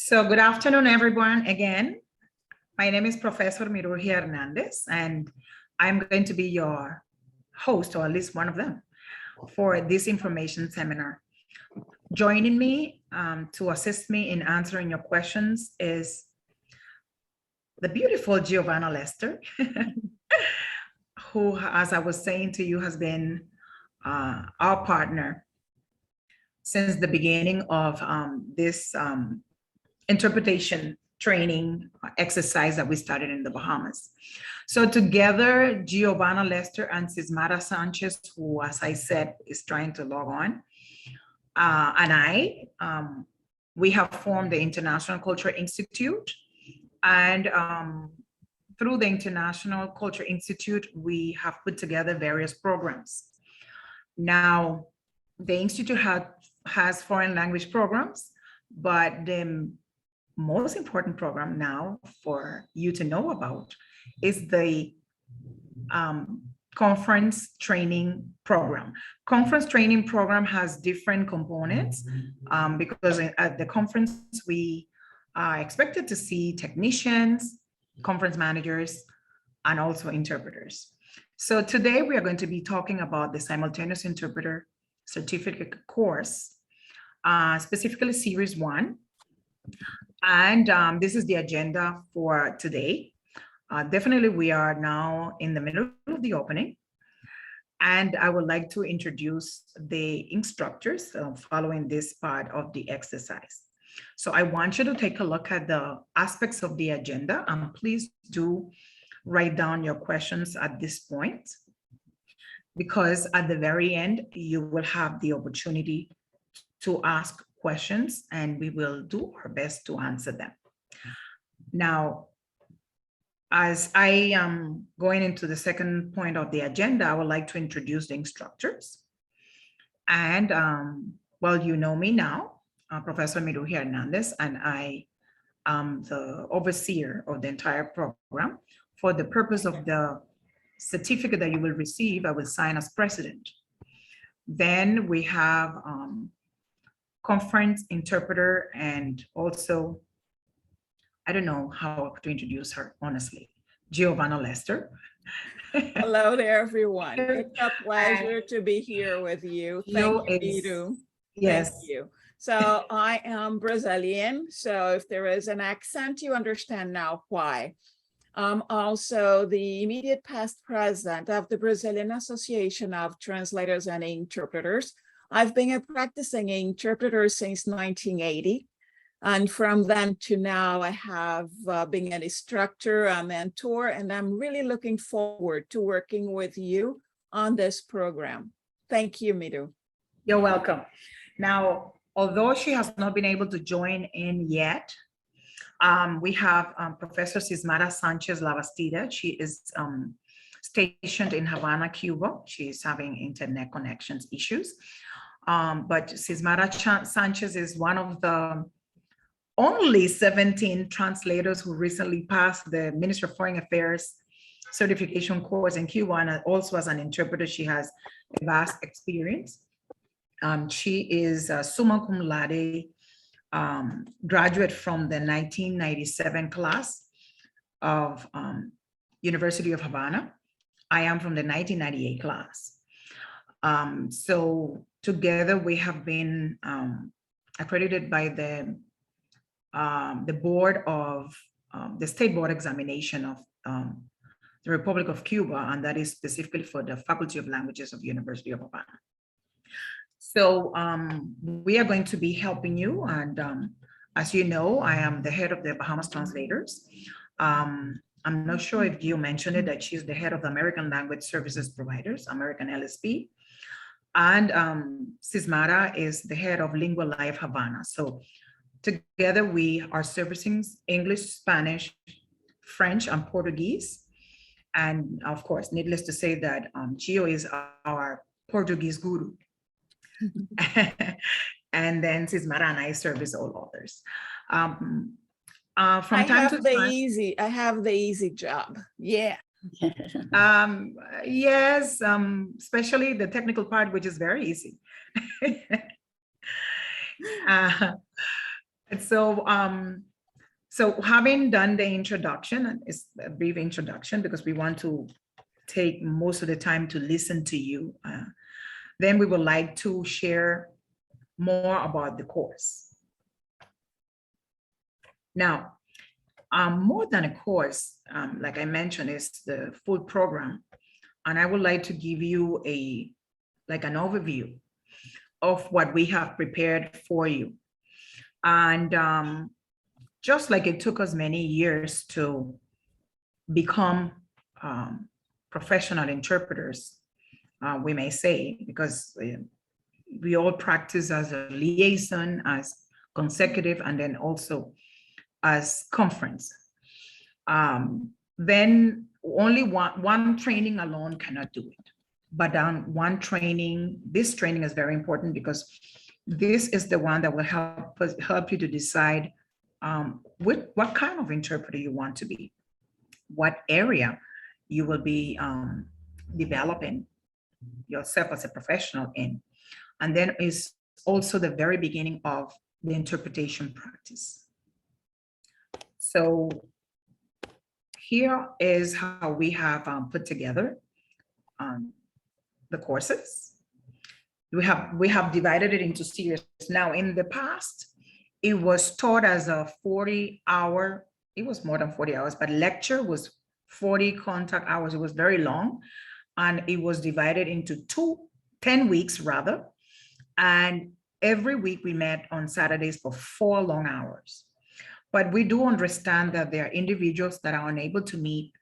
So good afternoon, everyone. Again, my name is Professor Hernandez, and I'm going to be your host, or at least one of them, for this information seminar. Joining me to assist me in answering your questions is the beautiful Giovanna Lester, who, as I was saying to you, has been our partner since the beginning of this interpretation training exercise that we started in the Bahamas. So together, Giovanna Lester and Cismara Sanchez, who, as I said, is trying to log on, and we have formed the International Culture Institute. And through the International Culture Institute, we have put together various programs. Now, the Institute has foreign language programs, but the most important program now for you to know about is the conference training program. Conference training program has different components because at the conference we are expected to see technicians, conference managers, and also interpreters. So today we are going to be talking about the simultaneous interpreter certificate course, specifically series 1. And this is the agenda for today. Definitely, we are now in the middle of the opening. And I would like to introduce the instructors following this part of the exercise. So I want you to take a look at the aspects of the agenda, and please do write down your questions at this point, because at the very end, you will have the opportunity to ask questions, and we will do our best to answer them. Now, as I am going into the second point of the agenda, I would like to introduce the instructors. And well, you know me now, Professor Hernandez, and I am the overseer of the entire program. For the purpose of the certificate that you will receive, I will sign as president. Then we have conference interpreter, and also, I don't know how to introduce her, honestly, Giovanna Lester. Hello there, everyone. It's a pleasure to be here with you. Thank you, Miru. Yes. Thank you. So I am Brazilian, so if there is an accent, you understand now why. I'm also the immediate past president of the Brazilian Association of Translators and Interpreters. I've been a practicing interpreter since 1980. And from then to now, I have been an instructor, a mentor, and I'm really looking forward to working with you on this program. Thank you, Miru. You're welcome. Now, although she has not been able to join in yet, we have Professor Cismara Sanchez Lavastida. She is stationed in Havana, Cuba. She is having internet connections issues. But Cismara Sanchez is one of the only 17 translators who recently passed the Ministry of Foreign Affairs certification course in Cuba, and also as an interpreter, she has a vast experience. She is a summa cum laude graduate from the 1997 class of University of Havana. I am from the 1998 class. So together we have been accredited by the board of the State Board Examination of the Republic of Cuba, and that is specifically for the Faculty of Languages of University of Havana. So we are going to be helping you, and as you know, I am the head of the BahamasTranslators. I'm not sure if you mentioned it, that she's the head of the American Language Services Providers, American LSP, and Cismara is the head of Lingua Live Havana. So together we are servicing English, Spanish, French, and Portuguese. And of course, needless to say that Gio is our Portuguese guru. And then Cismara and I service all others. I have the easy job. Yeah. Yes, especially the technical part, which is very easy. And so having done the introduction, and it's a brief introduction because we want to take most of the time to listen to you. Then we would like to share more about the course. Now, more than a course, like I mentioned, is the full program. And I would like to give you an overview of what we have prepared for you. And just like it took us many years to become professional interpreters, we may say, because we all practice as a liaison, as consecutive, and then also as conference. Then only one training alone cannot do it. But one training, this training is very important because this is the one that will help you to decide what kind of interpreter you want to be, what area you will be developing yourself as a professional in. And then is also the very beginning of the interpretation practice. So here is how we have put together the courses. We have divided it into series. Now, in the past, it was taught as a 40-hour, it was more than 40 hours, but lecture was 40 contact hours. It was very long, and it was divided into 10 weeks rather. And every week we met on Saturdays for 4 long hours. But we do understand that there are individuals that are unable to meet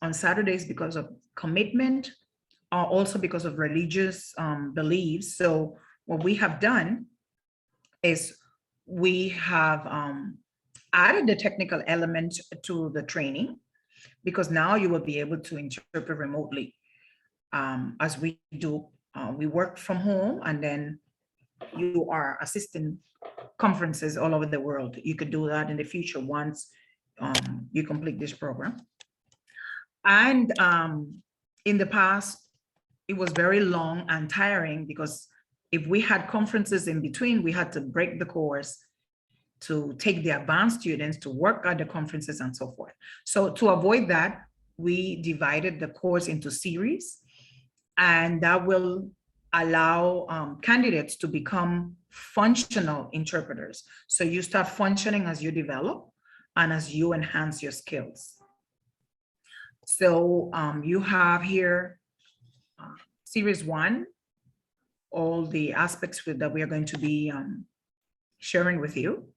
on Saturdays because of commitment, or also because of religious beliefs. So what we have done is we have added the technical element to the training, because now you will be able to interpret remotely as we do. We work from home, and then you are assisting conferences all over the world. You could do that in the future once you complete this program. And in the past, it was very long and tiring, because if we had conferences in between, we had to break the course to take the advanced students to work at the conferences and so forth. So to avoid that, we divided the course into series, and that will allow candidates to become functional interpreters. So you start functioning as you develop and as you enhance your skills. So you have here series 1, all the aspects that we are going to be sharing with you.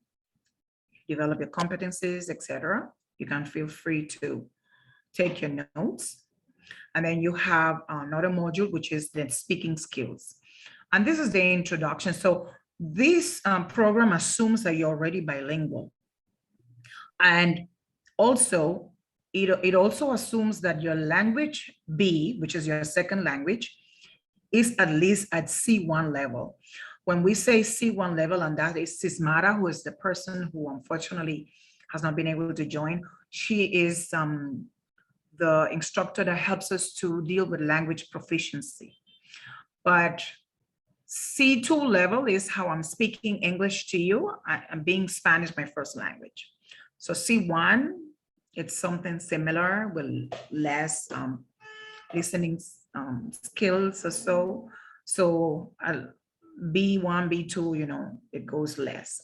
Develop your competencies, etc. You can feel free to take your notes. And then you have another module, which is the speaking skills. And this is the introduction. So this program assumes that you're already bilingual. And also, it also assumes that your language B, which is your second language, is at least at C1 level. When we say C1 level, and that is Sismara, who is the person who unfortunately has not been able to join. She is the instructor that helps us to deal with language proficiency. But C2 level is how I'm speaking English to you. I'm being Spanish my first language. So C1, it's something similar with less listening skills or so. So B1, B2, it goes less.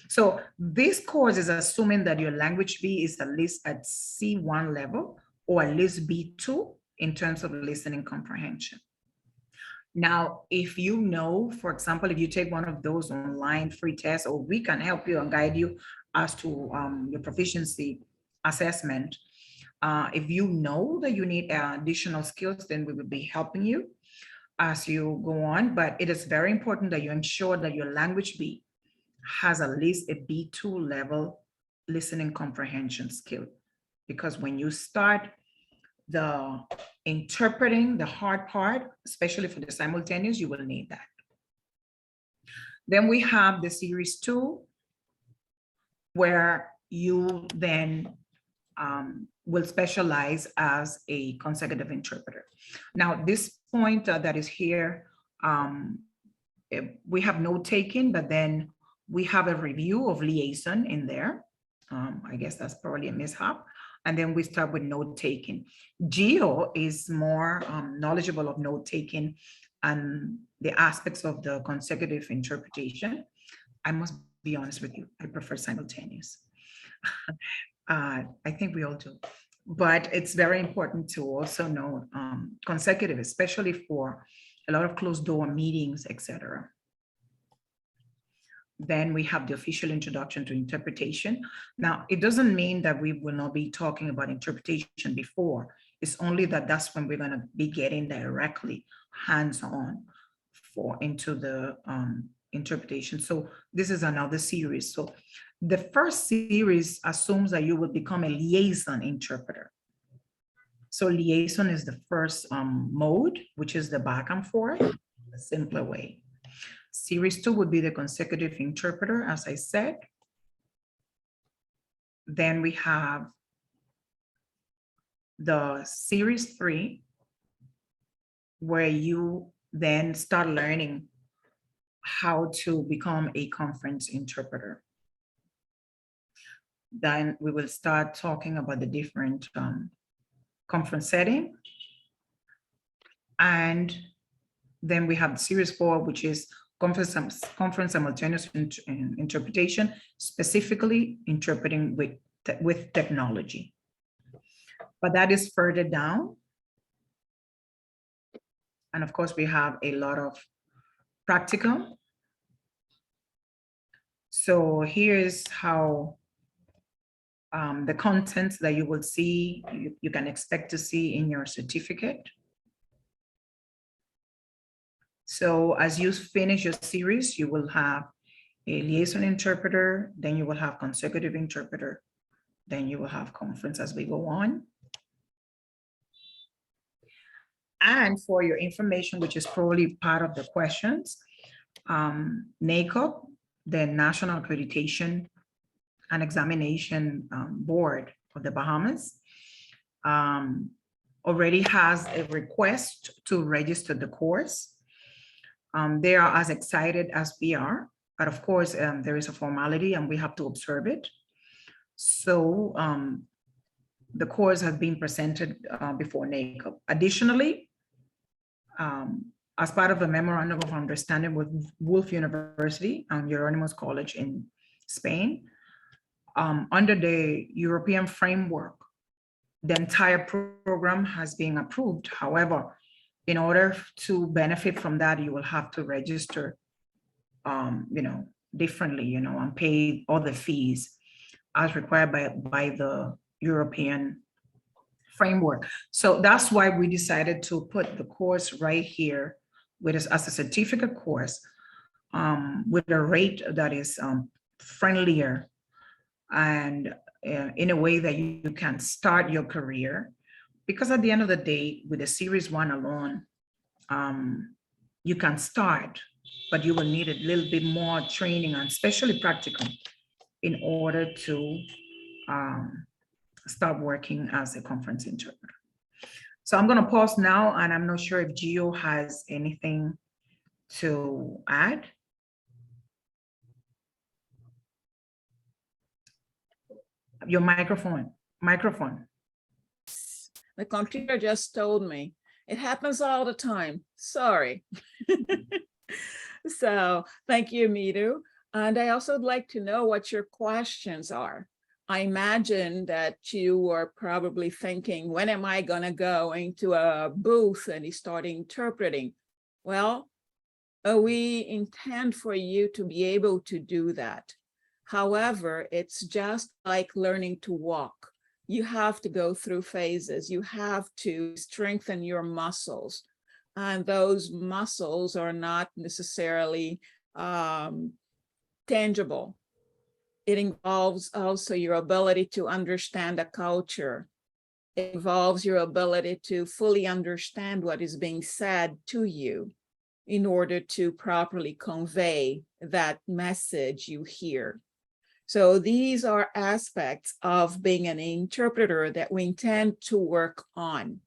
So this course is assuming that your language B is at least at C1 level, or at least B2 in terms of listening comprehension. Now, if you know, for example, if you take one of those online free tests, or we can help you and guide you as to your proficiency assessment, if you know that you need additional skills, then we will be helping you as you go on. But it is very important that you ensure that your language B has at least a B2 level listening comprehension skill. Because when you start the interpreting, the hard part, especially for the simultaneous, you will need that. Then we have the series 2, where you then will specialize as a consecutive interpreter. Now, this point that is here, we have note taken, but then we have a review of liaison in there. I guess that's probably a mishap. And then we start with note taking. Gio is more knowledgeable of note taking and the aspects of the consecutive interpretation. I must be honest with you, I prefer simultaneous. I think we all do. But it's very important to also know consecutive, especially for a lot of closed door meetings, etc. Then we have the official introduction to interpretation. Now, it doesn't mean that we will not be talking about interpretation before. It's only that that's when we're going to be getting directly hands-on into the interpretation. So this is another series. So the first series assumes that you will become a liaison interpreter. So liaison is the first mode, which is the back and forth, a simpler way. Series 2 would be the consecutive interpreter, as I said. Then we have the series 3, where you then start learning how to become a conference interpreter. Then we will start talking about the different conference setting. And then we have series 4, which is conference simultaneous interpretation, specifically interpreting with technology. But that is further down. And of course, we have a lot of practicum. So here's how the contents that you will see, you can expect to see in your certificate. So as you finish your series, you will have a liaison interpreter, then you will have consecutive interpreter, then you will have conference as we go on. And for your information, which is probably part of the questions, NACOP, the National Accreditation and Examination Board of the Bahamas, already has a request to register the course. They are as excited as we are, but of course, there is a formality and we have to observe it. So the course has been presented before NACOP. Additionally, as part of a memorandum of understanding with Wolf University and Hernandez College in Spain, under the European framework, the entire program has been approved. However, in order to benefit from that, you will have to register, differently, and pay all the fees as required by the European framework. So that's why we decided to put the course right here with us as a certificate course, with a rate that is friendlier and in a way that you can start your career. Because at the end of the day, with the series 1 alone, you can start, but you will need a little bit more training and especially practical in order to start working as a conference interpreter. So I'm going to pause now, and I'm not sure if Gio has anything to add. Your microphone. The computer just told me. It happens all the time. Sorry. So thank you, Midu. And I also would like to know what your questions are. I imagine that you are probably thinking, when am I going to go into a booth and start interpreting? Well, we intend for you to be able to do that. However, it's just like learning to walk. You have to go through phases. You have to strengthen your muscles. And those muscles are not necessarily tangible. It involves also your ability to understand a culture. It involves your ability to fully understand what is being said to you in order to properly convey that message you hear. So these are aspects of being an interpreter that we intend to work on.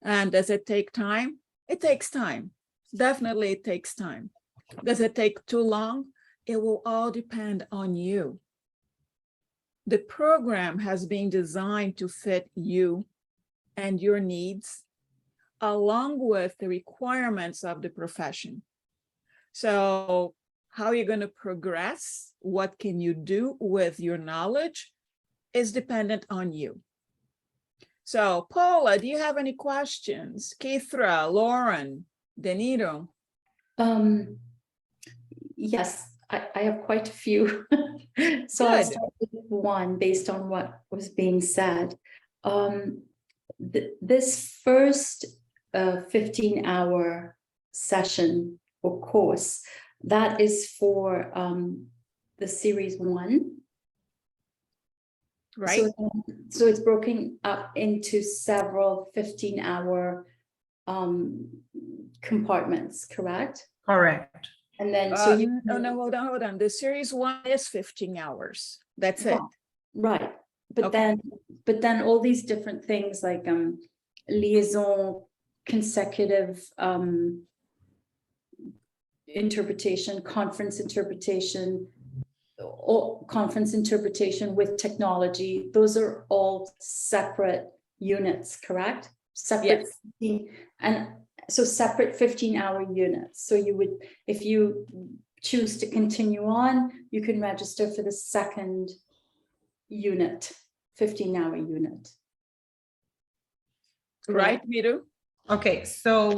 And does it take time? It takes time. Definitely it takes time. Does it take too long? it will all depend on you. The program has been designed to fit you and your needs, along with the requirements of the profession. So how are you going to progress? What can you do with your knowledge is dependent on you. So Paula, do you have any questions? Keithra, Lauren, Denito? Yes, I have quite a few. So I'll Good. start with one based on what was being said. This first 15-hour session or course, that is for the series 1. Right. So it's broken up into several 15-hour compartments, correct? Correct. And then so you no, hold on. The series 1 is 15 hours. That's it. right. But Okay. then all these different things like liaison, consecutive interpretation, conference interpretation, or conference interpretation with technology, those are all separate units, correct? Separate. Yes. And so separate 15-hour units. So you would, if you choose to continue on, you can register for the second unit, 15-hour unit. Right, Miru? Okay, so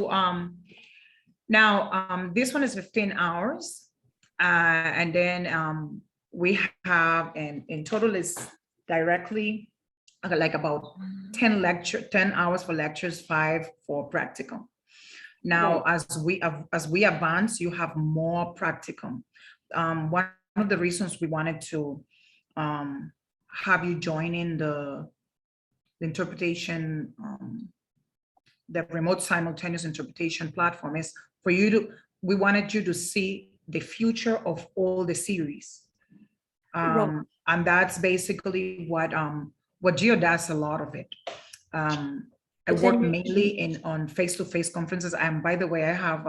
now this one is 15 hours. And then we have, and in total is directly like about 10 hours for lectures, 5 for practicum. Now, as we advance, you have more practicum. One of the reasons we wanted to have you join in the interpretation, the remote simultaneous interpretation platform is for you to, we wanted you to see the future of all the series. And that's basically what Gio does, a lot of it. I work mainly on face-to-face conferences. And by the way, I have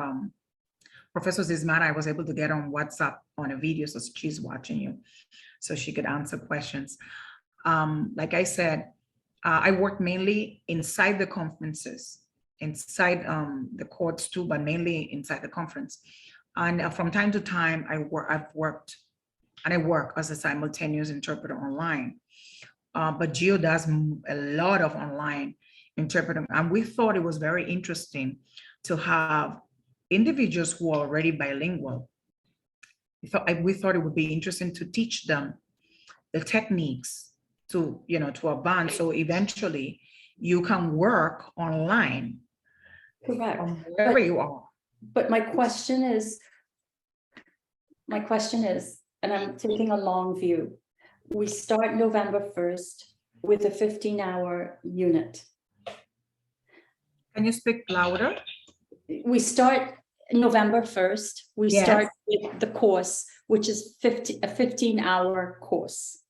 Professor Zismara, I was able to get on WhatsApp on a video, so she's watching you, so she could answer questions. Like I said, I work mainly inside the conferences, inside the courts too, but mainly inside the conference. And from time to time, I work as a simultaneous interpreter online. But Gio does a lot of online interpreting. And we thought it was very interesting to have individuals who are already bilingual. We thought it would be interesting to teach them the techniques to advance. So eventually you can work online. Correct. From wherever you are. But my question is, and I'm taking a long view, we start November 1st with a 15-hour unit. Can you speak louder? We start November 1st, we start with the course, which is a 15-hour course.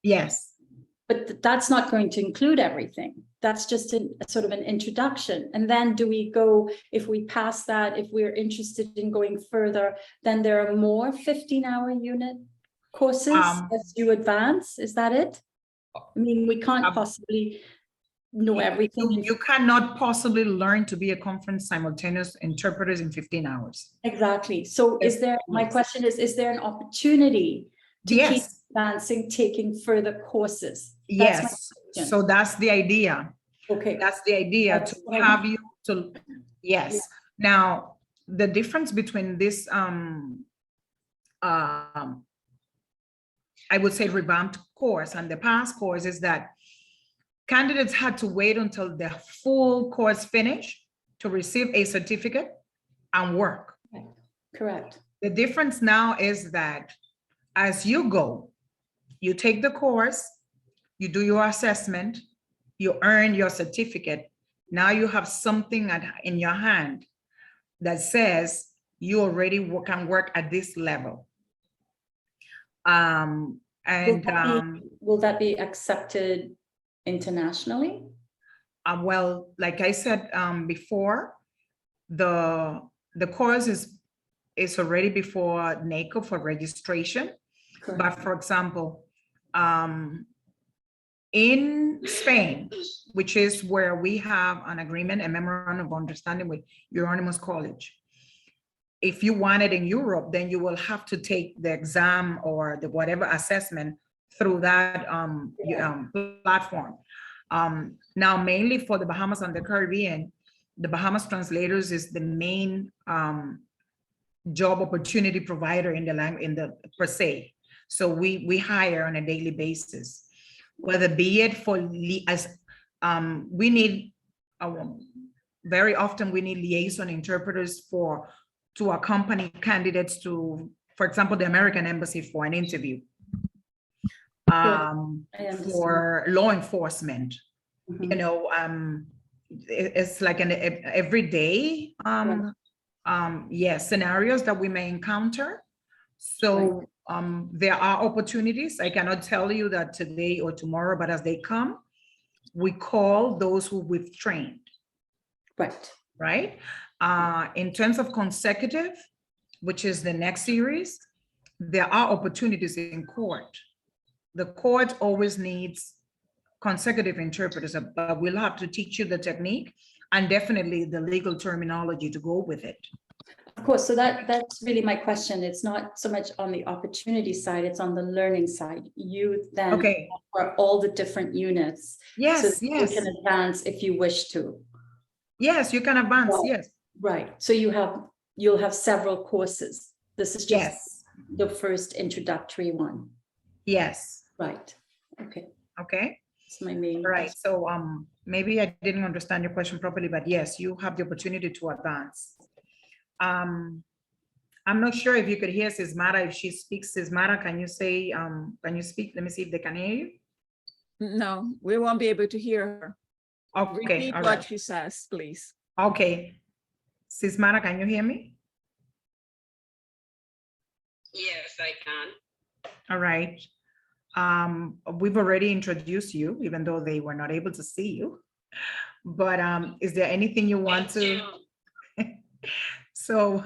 Yes. But that's not going to include everything. That's just a sort of an introduction. And then do we go, if we pass that, if we're interested in going further, then there are more 15-hour unit courses as you advance. Is that it? I mean, we can't possibly know everything. You cannot possibly learn to be a conference simultaneous interpreter in 15 hours. Exactly. So my question is there an opportunity to keep advancing, taking further courses? Yes. So that's the idea. Okay. That's the idea, to have you to, yes. Yeah. Now, the difference between this, I would say revamped course and the past course is that candidates had to wait until the full course finished to receive a certificate and work. Correct. The difference now is that as you go, you take the course, you do your assessment, you earn your certificate. Now you have something in your hand that says you already can work at this level. Will that be accepted internationally? Well, like I said before, the course is is already before NACO for registration. Correct. But for example, in Spain, which is where we have an agreement, a memorandum of understanding with Euronymous College. If you want it in Europe, then you will have to take the exam or the whatever assessment through that platform. Now, mainly for the Bahamas and the Caribbean, the BahamasTranslators is the main job opportunity provider in the per se. So we hire on a daily basis, whether be it for we need very often we need liaison interpreters to accompany candidates to, for example, the American Embassy for an interview, for law enforcement. Mhm. You know, it's like an everyday scenarios that we may encounter. So there are opportunities. I cannot tell you that today or tomorrow, but as they come, we call those who we've trained. Right. In terms of consecutive, which is the next series, there are opportunities in court. The court always needs consecutive interpreters, but we'll have to teach you the technique and definitely the legal terminology to go with it. Of course, so that's really my question. It's not so much on the opportunity side, it's on the learning side. You then offer all the different units. Yes, so yes. You can advance if you wish to. Yes, you can advance, Well, yes. Right, so you'll have several courses. This is just the first introductory one. Yes. Right, okay. Okay. That's my main Right, so maybe I didn't understand your question properly, but yes, you have the opportunity to advance. I'm not sure if you could hear Sismara. If she speaks, Sismara, can you say, can you speak? Let me see if they can hear you. No, we won't be able to hear her. Okay, Repeat all what right. she says, please. Okay. Sismara, can you hear me? Yes, I can. All right. We've already introduced you, even though they were not able to see you. But is there anything you want to? So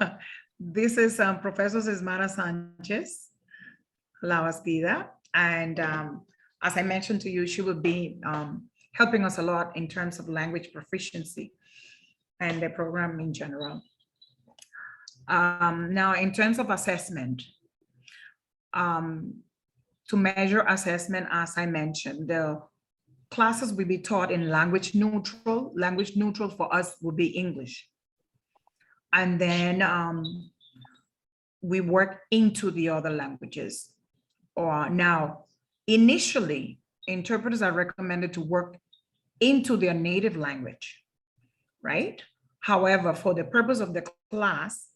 this is Professor Sismara Sanchez La Bastida. And as I mentioned to you, she will be helping us a lot in terms of language proficiency and the program in general. Now, in terms of assessment, to measure assessment, as I mentioned, the classes will be taught in language neutral. Language neutral for us will be English. And then we work into the other languages. Or now, initially, interpreters are recommended to work into their native language, right? However, for the purpose of the class,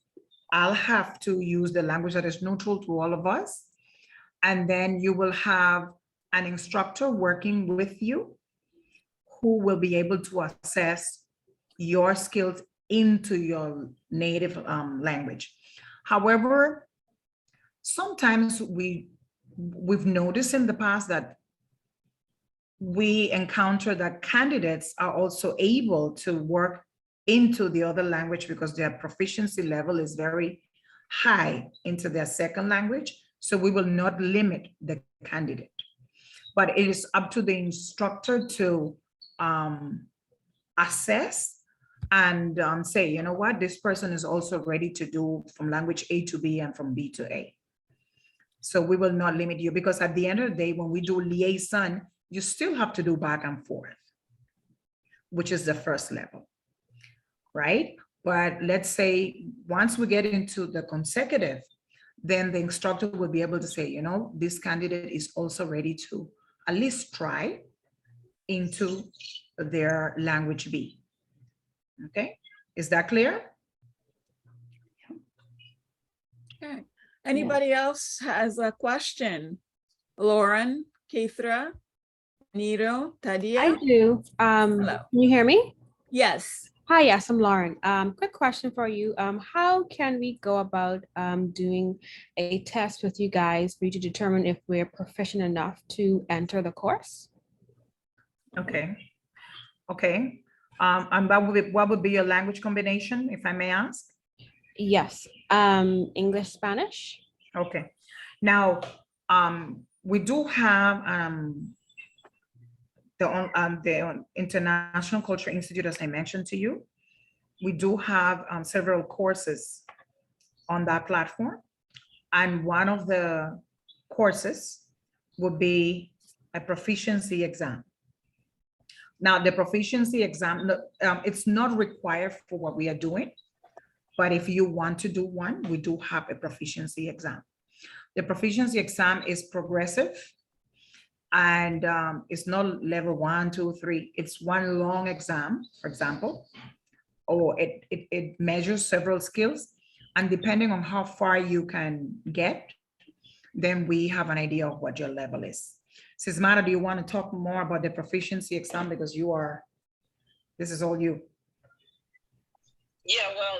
I'll have to use the language that is neutral to all of us. And then you will have an instructor working with you who will be able to assess your skills into your native language. However, sometimes we've noticed in the past that we encounter that candidates are also able to work into the other language because their proficiency level is very high into their second language. So we will not limit the candidate, but it is up to the instructor to assess and say, you know what, this person is also ready to do from language A to B and from B to A. So we will not limit you, because at the end of the day, when we do liaison, you still have to do back and forth, which is the first level, right? But let's say once we get into the consecutive, then the instructor will be able to say, you know, this candidate is also ready to at least try into their language B. Okay, is that clear? Okay. Anybody else has a question? Lauren, Keithra, Nito, Tadia? I do. Hello. Can you hear me? Yes. Hi, yes, I'm Lauren. Quick question for you. How can we go about doing a test with you guys for you to determine if we're proficient enough to enter the course? Okay. Okay. And what would be your language combination, if I may ask? Yes, English, Spanish. Okay. Now, we do have the International Culture Institute, as I mentioned to you. We do have several courses on that platform. And one of the courses would be a proficiency exam. Now, the proficiency exam, it's not required for what we are doing, but if you want to do one, we do have a proficiency exam. The proficiency exam is progressive, and it's not level 1, 2, 3. It's one long exam, for example, or it measures several skills, and depending on how far you can get, then we have an idea of what your level is. Sismara, do you want to talk more about the proficiency exam, because this is all you. Yeah, well,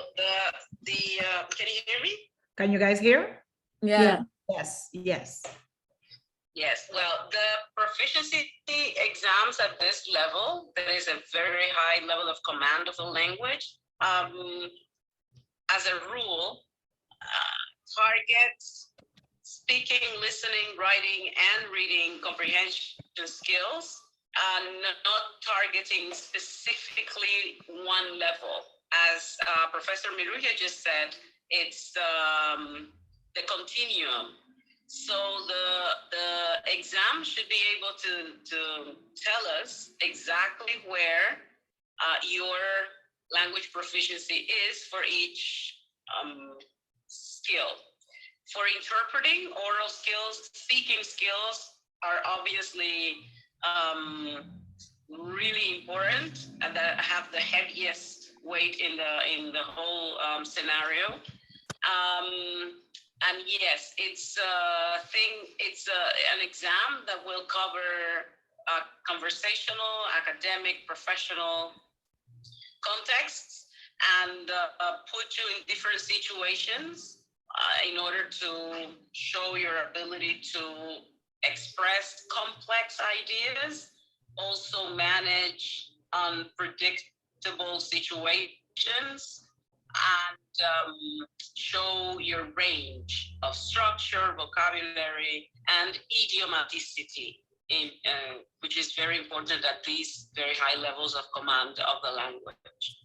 can you hear me? Can you guys hear? Yeah. Yes, yes. Yes, well, the proficiency exams at this level, there is a very high level of command of the language. As a rule, targets speaking, listening, writing, and reading comprehension skills, not targeting specifically one level. As Professor Miruja just said, it's the continuum. So the exam should be able to tell us exactly where your language proficiency is for each skill. For interpreting, oral skills, speaking skills are obviously really important and that have the heaviest weight in the whole scenario. And yes, it's an exam that will cover conversational, academic, professional contexts, and put you in different situations in order to show your ability to express complex ideas, also manage unpredictable situations, and show your range of structure, vocabulary, and idiomaticity, which is very important at these very high levels of command of the language.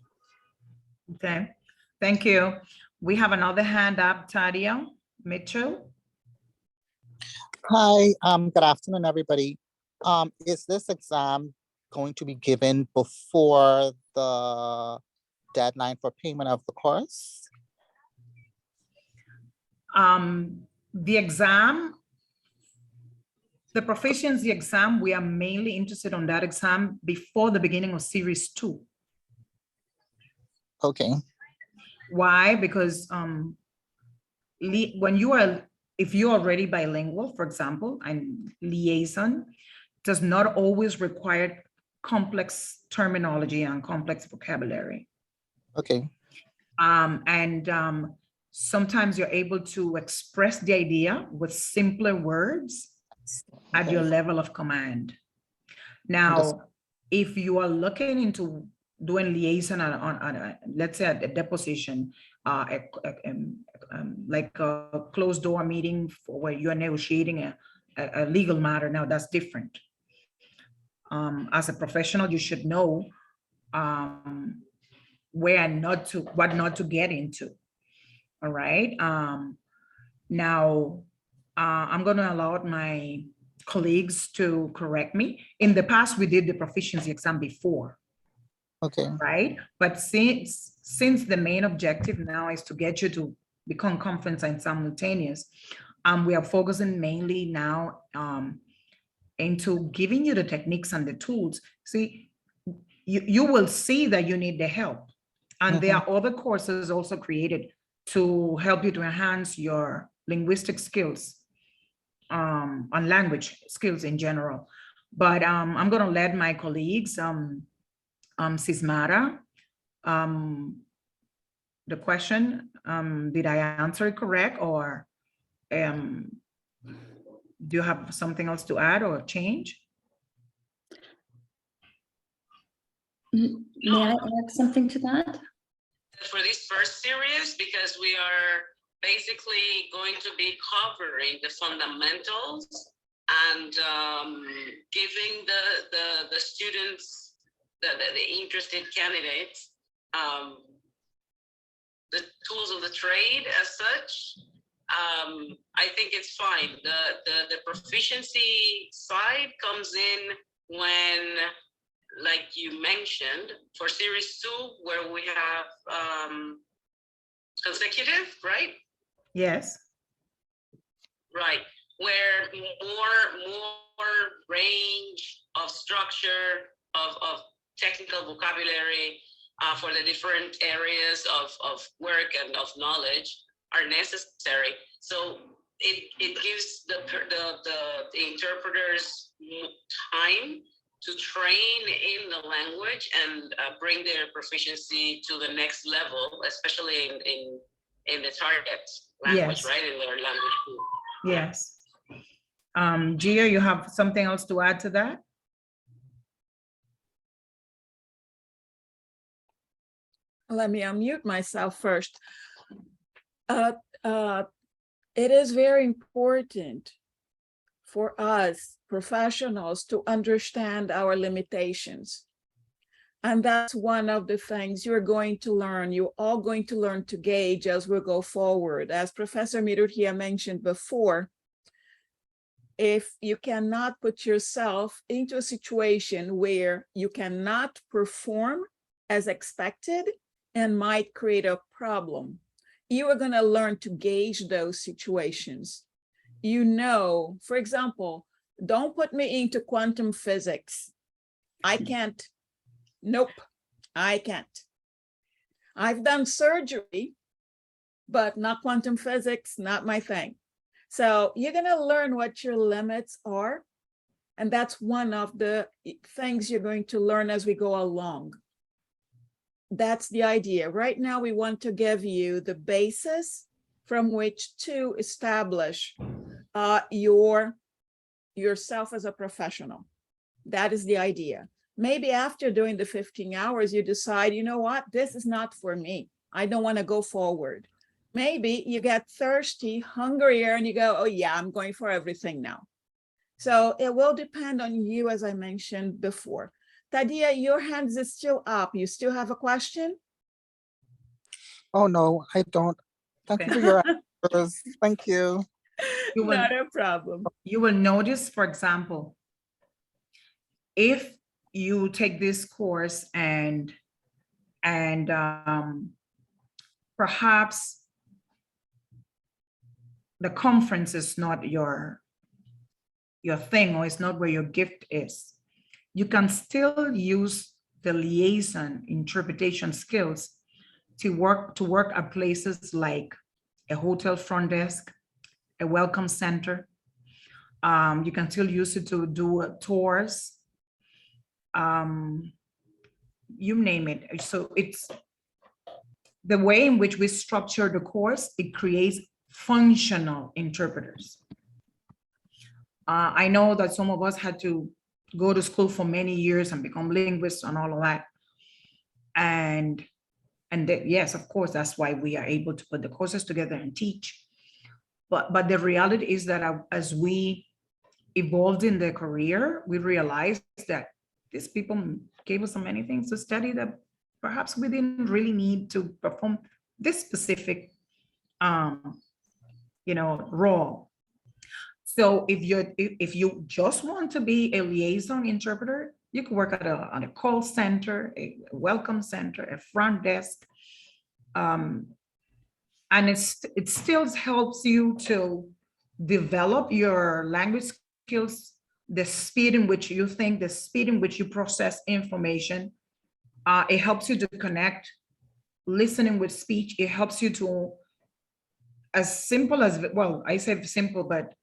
Okay, thank you. We have another hand up, Tadia Mitchell. Hi, good afternoon, everybody. Is this exam going to be given before the deadline for payment of the course? The exam, the proficiency exam, we are mainly interested on that exam before the beginning of series 2. Okay. Why? Because if you're already bilingual, for example, and liaison does not always require complex terminology and complex vocabulary. Okay. Sometimes you're able to express the idea with simpler words at your level of command. Now, if you are looking into doing liaison on let's say at a deposition, like a closed door meeting where you're negotiating a legal matter, now that's different. As a professional, you should know what not to get into. All right. Now, I'm going to allow my colleagues to correct me. In the past, we did the proficiency exam before. Okay. Right. But since the main objective now is to get you to become confident and simultaneous, we are focusing mainly now into giving you the techniques and the tools. See, you will see that you need the help. And there are other courses also created to help you to enhance your linguistic skills, on language skills in general. But I'm going to let my colleagues, Sismara, the question, did I answer it correct, or do you have something else to add or change? May I add something to that? for this first series, because we are basically going to be covering the fundamentals and giving the students, the interested candidates, the tools of the trade as such. I think it's fine. The proficiency side comes in when, like you mentioned, for series 2, where we have consecutive, right? Yes. Right, where more range of structure of technical vocabulary for the different areas of work and of knowledge are necessary. So it gives the interpreters time to train in the language and bring their proficiency to the next level, especially in the target language, Yes. right? In their language group. Yes. Gia, you have something else to add to that? Let me unmute myself first. It is very important for us professionals to understand our limitations. And that's one of the things you're going to learn. You're all going to learn to gauge as we go forward. As Professor Mirutia mentioned before, if you cannot put yourself into a situation where you cannot perform as expected and might create a problem, you are going to learn to gauge those situations. You know, for example, don't put me into quantum physics. I can't. Nope, I can't. I've done surgery, but not quantum physics, not my thing. So you're going to learn what your limits are. And that's one of the things you're going to learn as we go along. That's the idea. Right now, we want to give you the basis from which to establish yourself as a professional. That is the idea. Maybe after doing the 15 hours, you decide, you know what, this is not for me. I don't want to go forward. Maybe you get thirsty, hungrier, and you go, oh yeah, I'm going for everything now. So it will depend on you, as I mentioned before. Tadia, your hands is still up. You still have a question? Oh, no, I don't. Thank you for your answers. Thank you. Not a problem. You will notice, for example, if you take this course and perhaps the conference is not your thing, or it's not where your gift is, you can still use the liaison interpretation skills to work at places like a hotel front desk, a welcome center. You can still use it to do tours. You name it. So it's the way in which we structure the course, it creates functional interpreters. I know that some of us had to go to school for many years and become linguists and all of that. And yes, of course, that's why we are able to put the courses together and teach. But the reality is that as we evolved in their career, we realized that these people gave us so many things to study that perhaps we didn't really need to perform this specific, role. So if you just want to be a liaison interpreter, you could work at a call center, a welcome center, a front desk, and it still helps you to develop your language skills, the speed in which you think, the speed in which you process information. It helps you to connect listening with speech. It helps you to, as simple as, well, I say simple, but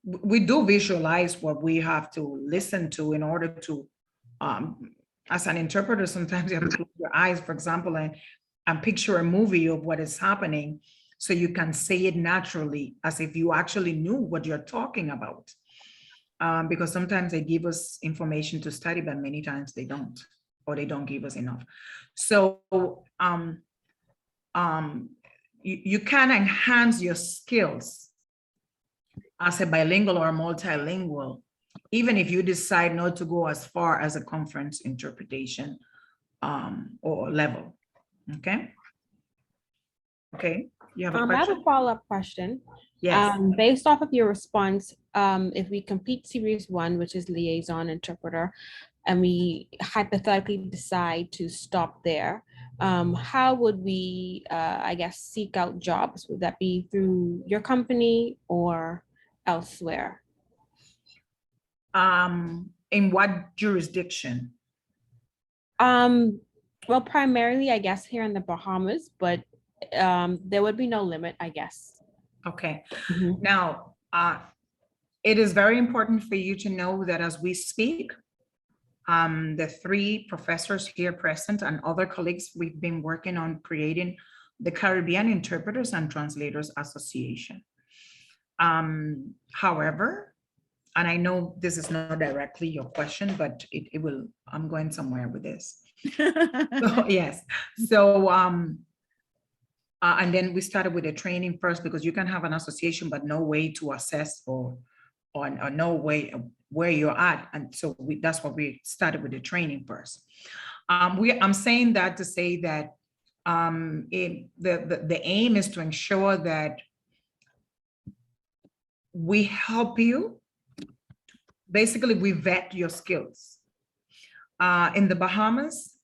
we do visualize what we have to listen to in order to, as an interpreter, sometimes you have to close your eyes, for example, and picture a movie of what is happening so you can say it naturally as if you actually knew what you're talking about. Because sometimes they give us information to study, but many times they don't, or they don't give us enough. So you can enhance your skills as a bilingual or multilingual, even if you decide not to go as far as a conference interpretation or level. Okay. Okay. You have a I have question? a follow-up question. Yes. Based off of your response, if we complete series 1, which is liaison interpreter, and we hypothetically decide to stop there, how would we, I guess, seek out jobs? Would that be through your company or elsewhere? In what jurisdiction? Well, primarily, I guess, here in the Bahamas, but there would be no limit, I guess. Okay. Mhm. Now, it is very important for you to know that as we speak, the 3 professors here present and other colleagues, we've been working on creating the Caribbean Interpreters and Translators Association. However, and I know this is not directly your question, but it will, I'm going somewhere with this. So, yes. So, and then we started with the training first, because you can have an association, but no way to assess or no way of where you're at. And so that's what we started with the training first. I'm saying that to say that the aim is to ensure that we help you. Basically, we vet your skills. In the Bahamas,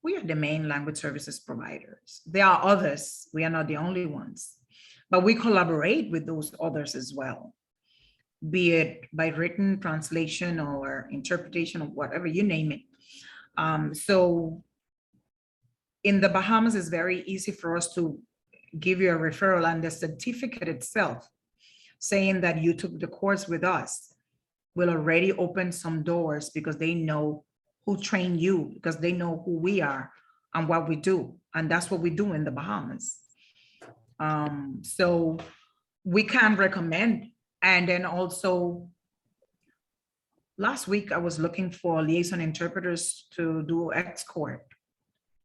we are the main language services providers. There are others. We are not the only ones, but we collaborate with those others as well, be it by written translation or interpretation or whatever, you name it. So in the Bahamas, it's very easy for us to give you a referral, and the certificate itself saying that you took the course with us will already open some doors, because they know who trained you, because they know who we are and what we do. And that's what we do in the Bahamas. So we can recommend. And then also, last week I was looking for liaison interpreters to do ex-court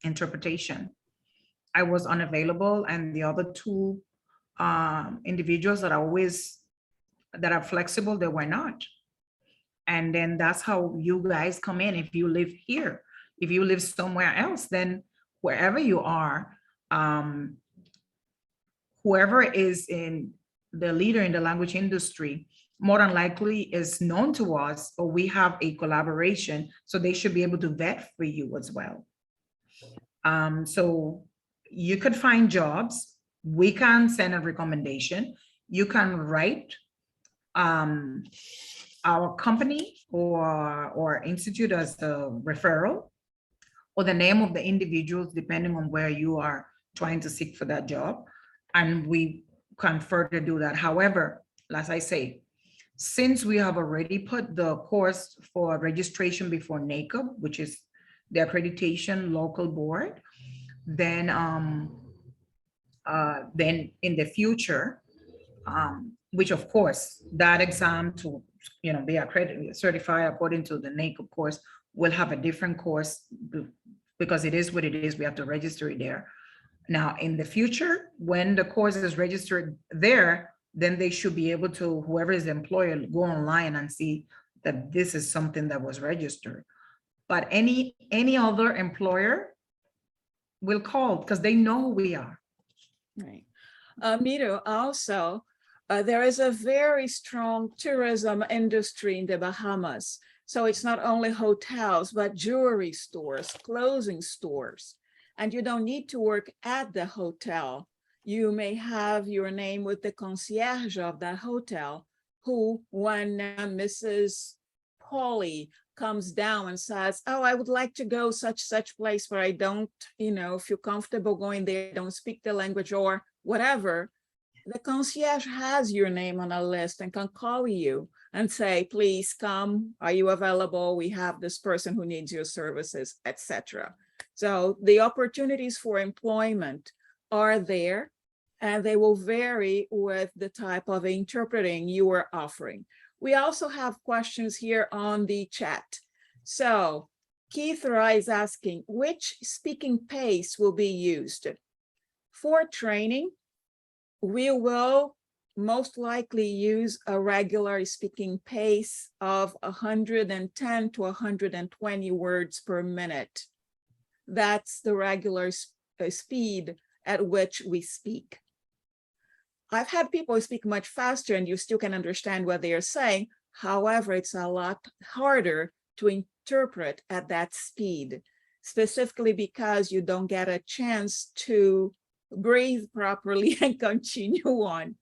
interpretation. I was unavailable, and the other 2 individuals that are flexible, they were not. And then that's how you guys come in. If you live here, if you live somewhere else, then wherever you are, whoever is in the leader in the language industry, more than likely is known to us, or we have a collaboration, so they should be able to vet for you as well. So you could find jobs. We can send a recommendation. You can write our company or institute as a referral, or the name of the individuals, depending on where you are trying to seek for that job. And we can further do that. However, as I say, since we have already put the course for registration before NACOB, which is the accreditation local board, then in the future, which of course that exam to be accredited, certified according to the NACOB course, will have a different course, because it is what it is. We have to register it there. Now, in the future, when the course is registered there, then they should be able to, whoever is the employer, go online and see that this is something that was registered. But any other employer will call, because they know who we are. Right. Miro, also, there is a very strong tourism industry in the Bahamas. So it's not only hotels, but jewelry stores, clothing stores. And you don't need to work at the hotel. You may have your name with the concierge of that hotel, who, when Mrs. Polly comes down and says, oh, I would like to go such place where I don't, feel comfortable going there, don't speak the language or whatever, the concierge has your name on a list and can call you and say, please come, are you available? We have this person who needs your services, etc. So the opportunities for employment are there, and they will vary with the type of interpreting you are offering. We also have questions here on the chat. So Keith Rai is asking, which speaking pace will be used? For training, we will most likely use a regular speaking pace of 110 to 120 words per minute. That's the regular speed at which we speak. I've had people speak much faster and you still can understand what they are saying. However, it's a lot harder to interpret at that speed, specifically because you don't get a chance to breathe properly and continue on.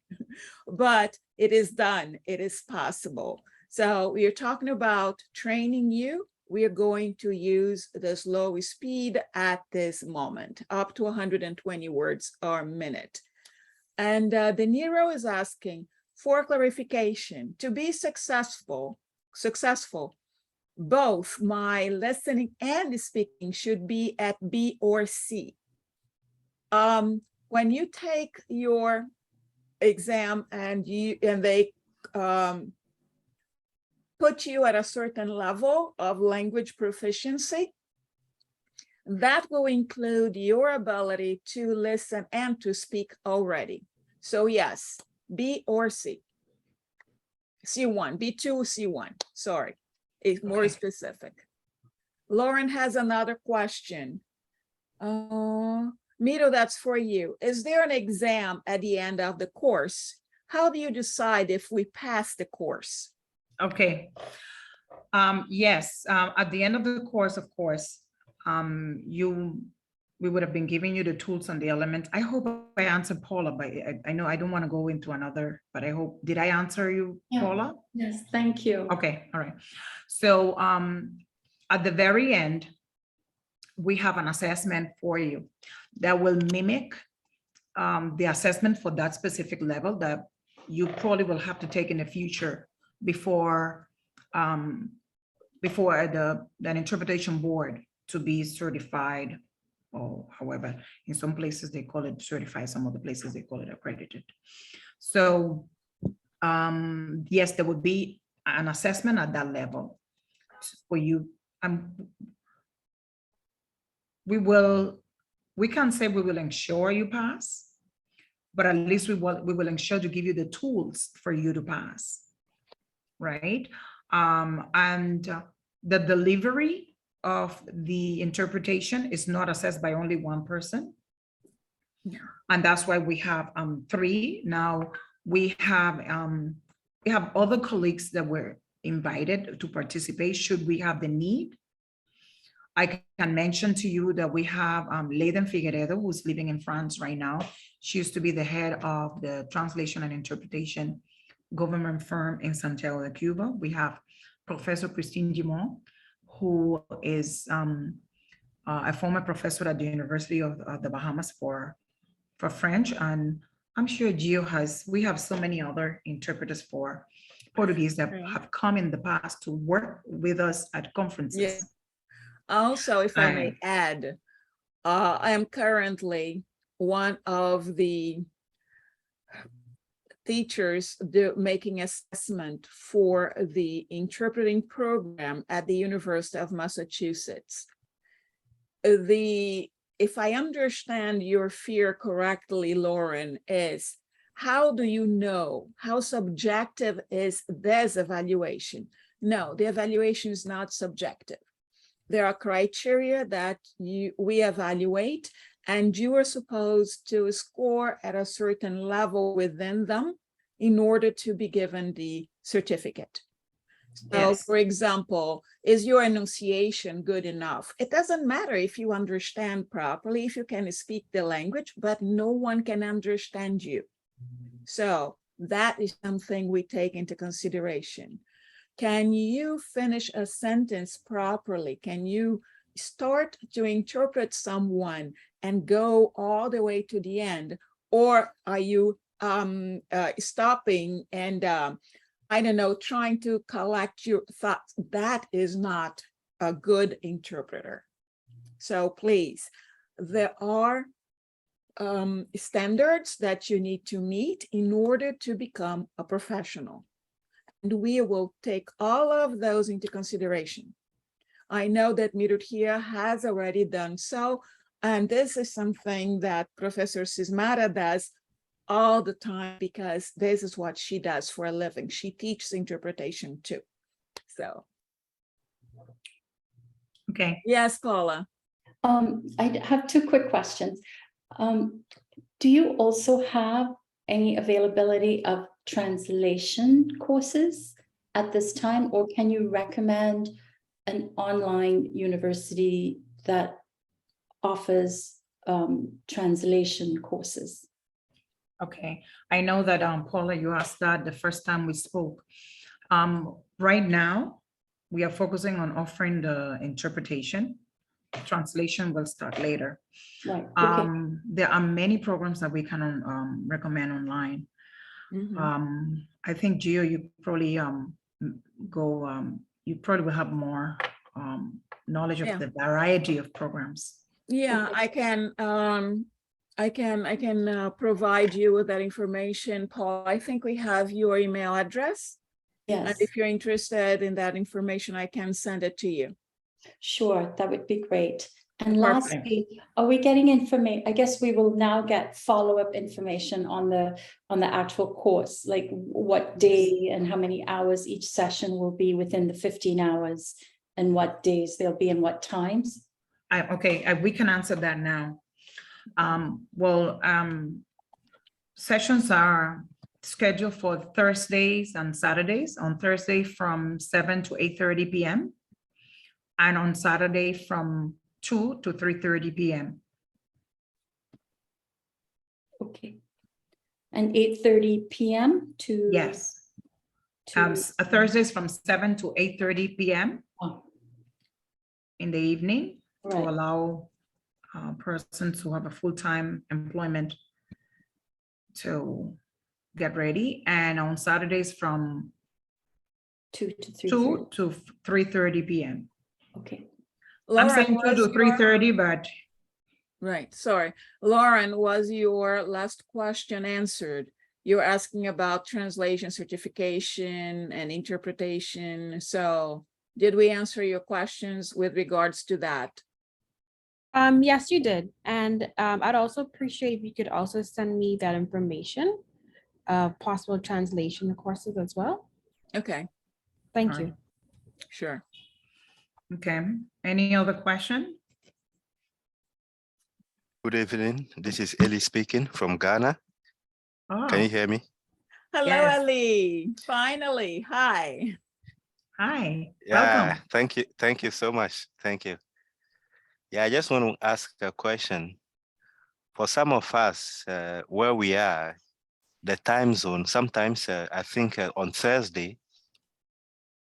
But it is done, it is possible. So we are talking about training you. We are going to use the slow speed at this moment, up to 120 words per minute. And De Niro is asking for clarification. To be successful, both my listening and speaking should be at B or C. When you take your exam and they put you at a certain level of language proficiency, that will include your ability to listen and to speak already. So yes, B or C. C1, B2, C1, sorry, it's more specific. Lauren has another question. Mito, that's for you. Is there an exam at the end of the course? How do you decide if we pass the course? Okay. Yes, at the end of the course, of course, we would have been giving you the tools and the elements. I hope I answered Paula, but I know I don't want to go into another, but I hope, did I answer you, Paula? Yes, thank you. Okay, all right. So at the very end, we have an assessment for you that will mimic the assessment for that specific level that you probably will have to take in the future before that interpretation board to be certified, or however, in some places they call it certified, some other places they call it accredited. So yes, there would be an assessment at that level for you. We can't say we will ensure you pass, but at least we will ensure to give you the tools for you to pass, right? And the delivery of the interpretation is not assessed by only one person. And that's why we have 3. Now we have other colleagues that were invited to participate should we have the need. I can mention to you that we have Leiden Figueredo, who's living in France right now. She used to be the head of the translation and interpretation government firm in Santiago de Cuba. We have Professor Christine Dumont, who is a former professor at the University of the Bahamas for French. And I'm sure we have so many other interpreters for Portuguese that have come in the past to work with us at conferences. Yeah. Also, if I may add, I am currently one of the teachers making assessment for the interpreting program at the University of Massachusetts. If I understand your fear correctly, Lauren, is how do you know, how subjective is this evaluation? No, the evaluation is not subjective. There are criteria that we evaluate, and you are supposed to score at a certain level within them in order to be given the certificate. So, yes. For example, is your enunciation good enough? It doesn't matter if you understand properly, if you can speak the language, but no one can understand you. So that is something we take into consideration. Can you finish a sentence properly? Can you start to interpret someone and go all the way to the end? Or are you stopping and, I don't know, trying to collect your thoughts? That is not a good interpreter. So please, there are standards that you need to meet in order to become a professional. And we will take all of those into consideration. I know that Mirurgia has already done so, and this is something that Professor Sismara does all the time because this is what she does for a living. She teaches interpretation too. So, Okay. yes, Paula. I have two quick questions. Do you also have any availability of translation courses at this time, or can you recommend an online university that offers translation courses? Okay, I know that Paula, you asked that the first time we spoke. Right now, we are focusing on offering the interpretation. Translation will start later. Right. Okay. There are many programs that we can recommend online. Mhm. I think Gio, you probably you probably will have more knowledge of Yeah. the variety of programs. Yeah, I can provide you with that information, Paul. I think we have your email address. And Yes, if you're interested in that information, I can send it to you. sure. That would be great. And Perfect. lastly, are we getting information? I guess we will now get follow-up information on the actual course, like what day and how many hours each session will be within the 15 hours and what days they'll be and what times. We can answer that now. Sessions are scheduled for Thursdays and Saturdays. On Thursday from 7 to 8:30 p.m. and on Saturday from 2 to 3:30 p.m. Okay. And 8:30 p.m. to Yes. to Thursdays from 7 to 8:30 p.m. oh, in the evening to right. allow persons who have a full-time employment to get ready. And on Saturdays from 2 to 3:30. 2 to 3:30 p.m. Okay. I'm Lauren, saying 2 to was 3:30, but right, sorry. Lauren, was your last question answered? You're asking about translation certification and interpretation. So did we answer your questions with regards to that? Yes, you did. And I'd also appreciate if you could also send me that information, possible translation courses as well. Okay, Thank All you. right. sure. Okay. Any other question? Good evening. This is Eli speaking from Ghana. Can you Oh, hear me? Hello, Yes. Ali. Finally, hi. hi. Yeah, Welcome. thank you. Thank you so much. Thank you. Yeah, I just want to ask a question. For some of us, where we are, the time zone, sometimes I think on Thursday,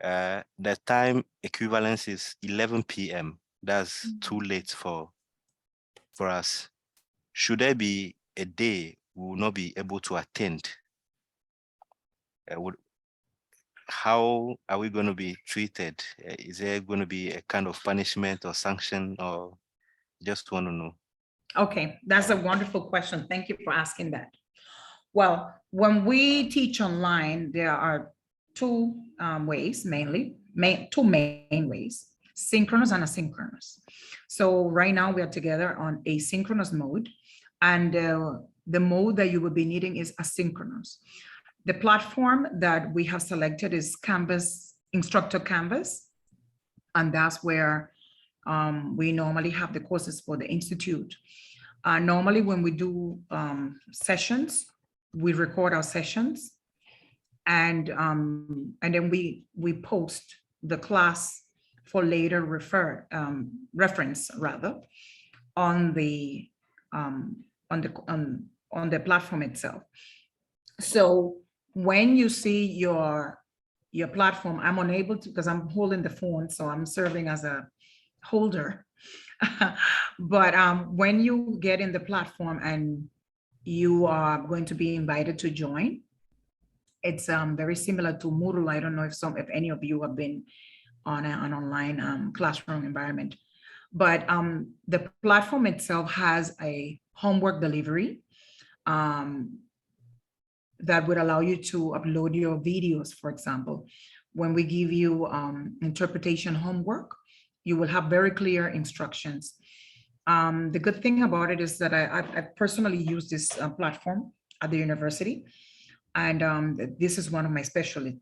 the time equivalence is 11 p.m. That's too late for us. Should there be a day we will not be able to attend? How are we going to be treated? Is there going to be a kind of punishment or sanction, or just want to know? Okay, that's a wonderful question. Thank you for asking that. Well, when we teach online, there are two ways, two main ways, synchronous and asynchronous. So right now we are together on asynchronous mode, and the mode that you will be needing is asynchronous. The platform that we have selected is Canvas, Instructor Canvas, and that's where we normally have the courses for the Institute. Normally when we do sessions, we record our sessions, and then we post the class for later reference rather on the platform itself. So when you see your platform, I'm unable to, because I'm holding the phone, so I'm serving as a holder. But when you get in the platform and you are going to be invited to join, it's very similar to Moodle. I don't know if any of you have been on an online classroom environment, but the platform itself has a homework delivery that would allow you to upload your videos. For example, when we give you interpretation homework, You will have very clear instructions. The good thing about it is that I personally use this platform at the university. And this is one of my specialty,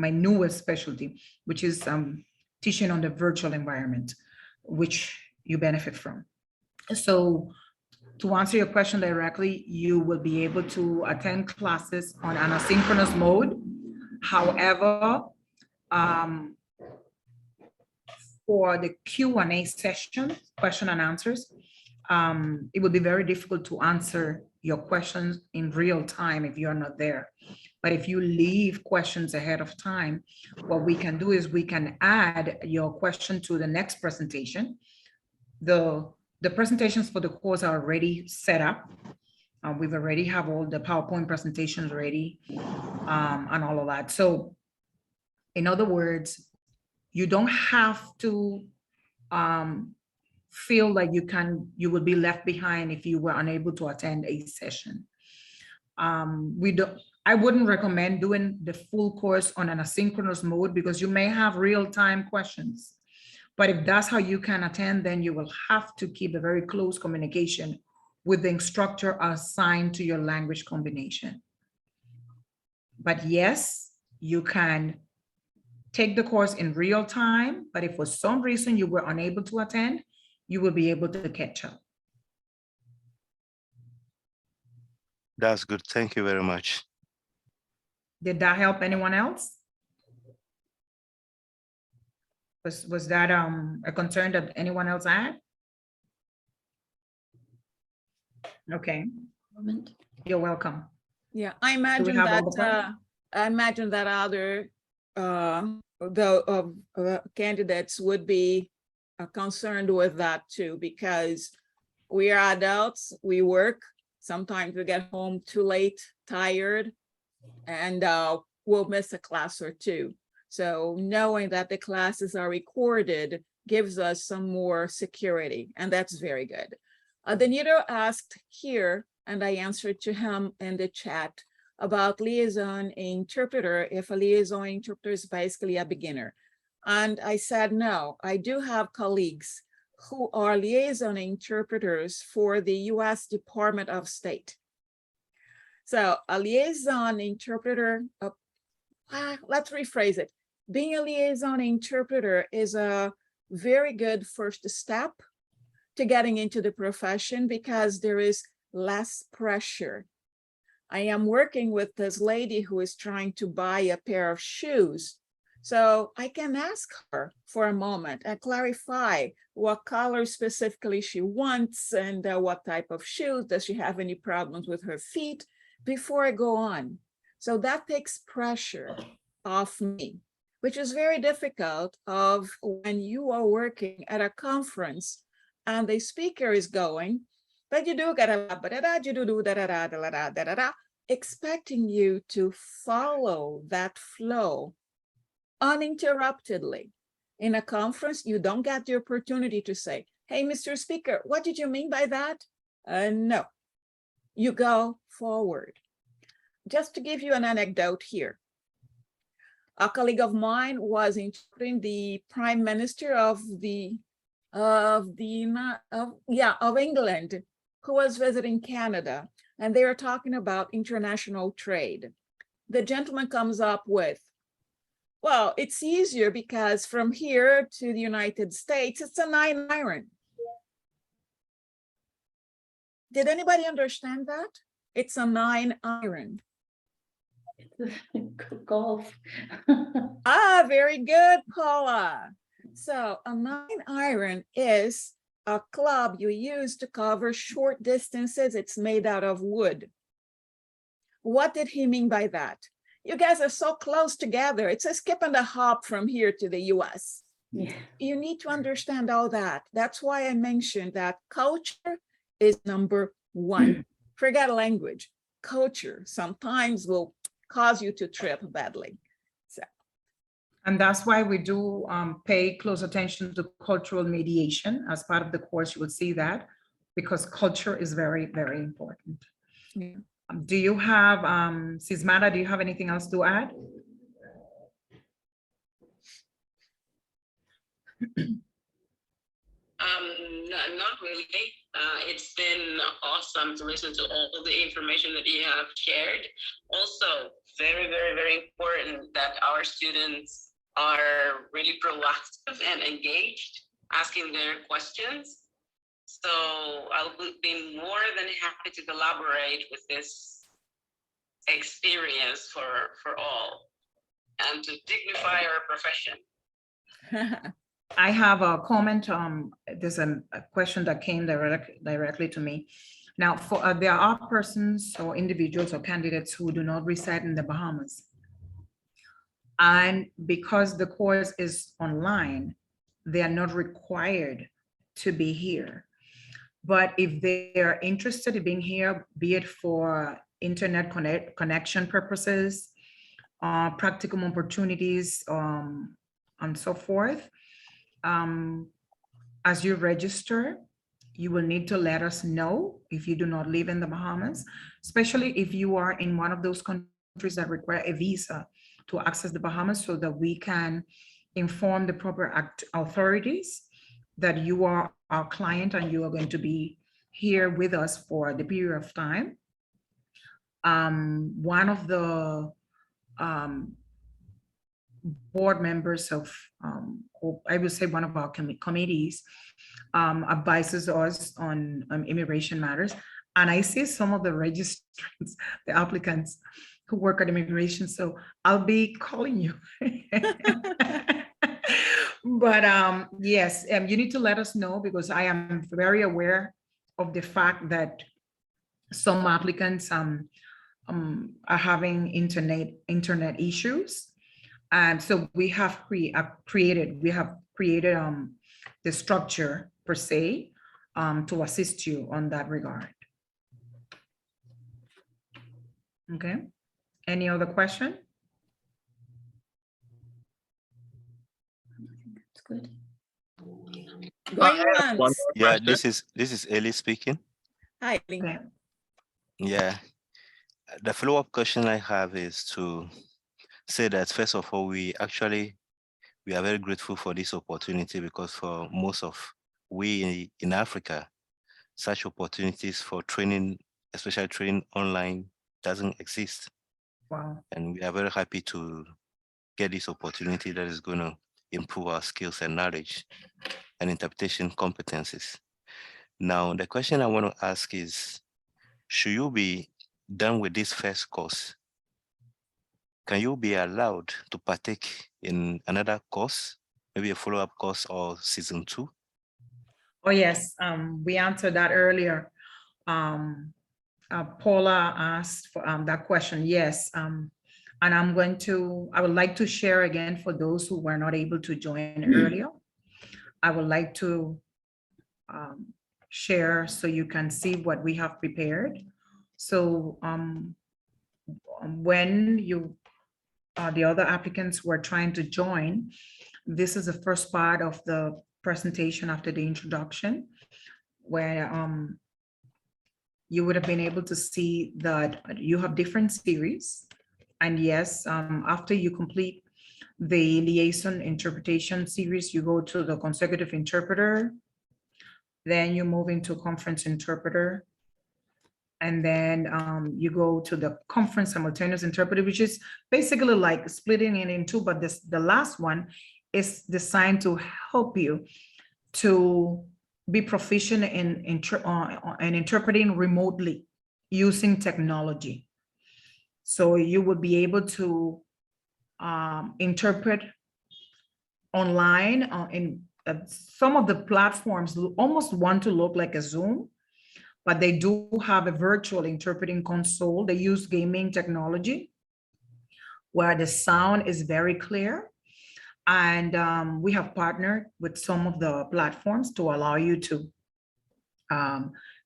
my newest specialty, which is teaching on the virtual environment, which you benefit from. So to answer your question directly, you will be able to attend classes on an asynchronous mode. However, for the Q&A session, question and answers, it would be very difficult to answer your questions in real time if you're not there. But if you leave questions ahead of time, what we can do is we can add your question to the next presentation. The presentations for the course are already set up. We've already have all the PowerPoint presentations ready and all of that. So in other words, you don't have to feel like you will be left behind if you were unable to attend a session. I wouldn't recommend doing the full course on an asynchronous mode because you may have real-time questions. But if that's how you can attend, then you will have to keep a very close communication with the instructor assigned to your language combination. But yes, you can take the course in real time, but if for some reason you were unable to attend, you will be able to catch up. That's good. Thank you very much. Did that help anyone else? Was that a concern that anyone else had? Okay, you're welcome. Yeah, I imagine that other candidates would be concerned with that too, because we are adults, we work, sometimes we get home too late, tired, and we'll miss a class or two. So knowing that the classes are recorded gives us some more security, and that's very good. Danilo asked here, and I answered to him in the chat about liaison interpreter, if a liaison interpreter is basically a beginner. And I said, no, I do have colleagues who are liaison interpreters for the US Department of State. So a liaison interpreter, let's rephrase it. Being a liaison interpreter is a very good first step to getting into the profession because there is less pressure. I am working with this lady who is trying to buy a pair of shoes. So I can ask her for a moment and clarify what color specifically she wants and what type of shoes. Does she have any problems with her feet before I go on? So that takes pressure off me, which is very difficult of when you are working at a conference and the speaker is going, but you do expecting you to follow that flow uninterruptedly. In a conference, you don't get the opportunity to say, hey, Mr. Speaker, what did you mean by that? No, you go forward. Just to give you an anecdote here. A colleague of mine was interpreting the Prime Minister of England, who was visiting Canada, and they are talking about international trade. The gentleman comes up with, well, it's easier because from here to the United States, it's a 9-iron. Did anybody understand that? It's a 9-iron. Golf. Very good, Paula. So a 9-iron is a club you use to cover short distances. It's made out of wood. What did he mean by that? You guys are so close together. It's a skip and a hop from here to the US. Yeah. You need to understand all that. That's why I mentioned that culture is number one. Forget language. Culture sometimes will cause you to trip badly. And that's why we do pay close attention to cultural mediation as part of the course. You will see that because culture is very, very important. Yeah. Do you have, Sismata, do you have anything else to add? Not really. It's been awesome to listen to all the information that you have shared. Also, very, very, very important that our students are really proactive and engaged, asking their questions. So I'll be more than happy to collaborate with this experience for all and to dignify our profession. I have a comment. There's a question that came directly to me. Now, for there are persons or individuals or candidates who do not reside in the Bahamas. And because the course is online, they are not required to be here. But if they are interested in being here, be it for internet connection purposes, practical opportunities, and so forth, as you register, you will need to let us know if you do not live in the Bahamas, especially if you are in one of those countries that require a visa to access the Bahamas, so that we can inform the proper authorities that you are our client and you are going to be here with us for the period of time. One of the board members of, or I would say one of our committees, advises us on immigration matters. And I see some of the registrants, the applicants who work at immigration. So I'll be calling you. But yes, you need to let us know, because I am very aware of the fact that some applicants are having internet issues. And so we have created the structure per se to assist you on that regard. Okay. Any other question? That's good. Going once. Yeah, this is Eli speaking. Hi. Okay. Yeah, the follow-up question I have is to say that, first of all, we are very grateful for this opportunity, because for most of we in Africa, such opportunities for training, especially training online, doesn't exist. Wow. And we are very happy to get this opportunity that is going to improve our skills and knowledge and interpretation competencies. Now, the question I want to ask is, should you be done with this first course, can you be allowed to partake in another course, maybe a follow-up course or season 2? Oh, yes. We answered that earlier. Paula asked for that question. Yes. And I would like to share again for those who were not able to join earlier. I would like to share so you can see what we have prepared. So when the other applicants were trying to join, this is the first part of the presentation after the introduction, where you would have been able to see that you have different series. And yes, after you complete the liaison interpretation series, you go to the consecutive interpreter, then you move into conference interpreter, and then you go to the conference simultaneous interpreter, which is basically like splitting it in two, but the last one is designed to help you to be proficient in interpreting remotely using technology. So you would be able to interpret online in some of the platforms almost want to look like a Zoom, but they do have a virtual interpreting console. They use gaming technology where the sound is very clear. And we have partnered with some of the platforms to allow you to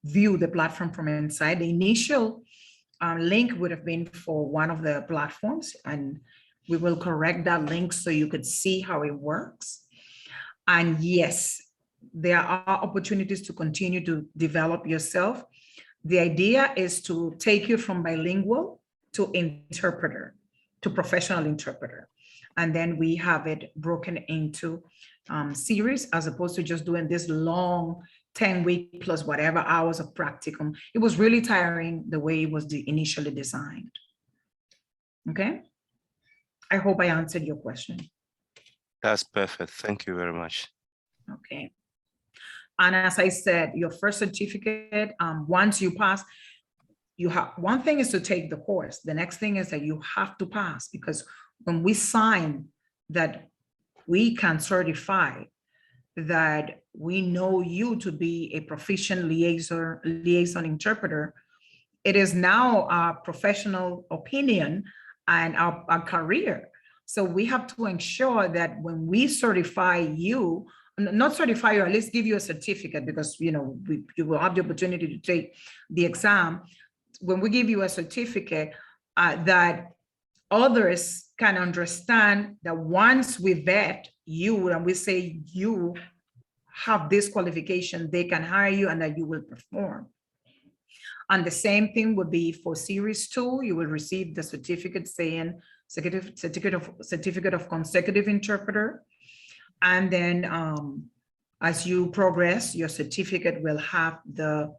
view the platform from inside. The initial link would have been for one of the platforms, and we will correct that link so you could see how it works. And yes, there are opportunities to continue to develop yourself. The idea is to take you from bilingual to interpreter, to professional interpreter. And then we have it broken into series, as opposed to just doing this long 10-week plus whatever hours of practicum. It was really tiring the way it was initially designed. Okay. I hope I answered your question. That's perfect. Thank you very much. Okay. And as I said, your first certificate, once you pass, you have, one thing is to take the course. The next thing is that you have to pass, because when we sign that we can certify that we know you to be a proficient liaison interpreter, it is now our professional opinion and our career. So we have to ensure that when we certify you, not certify you, at least give you a certificate, because you will have the opportunity to take the exam. When we give you a certificate, that others can understand that once we vet you and we say you have this qualification, they can hire you and that you will perform. And the same thing would be for Series 2. You will receive the certificate saying certificate of consecutive interpreter. And then as you progress, your certificate will have the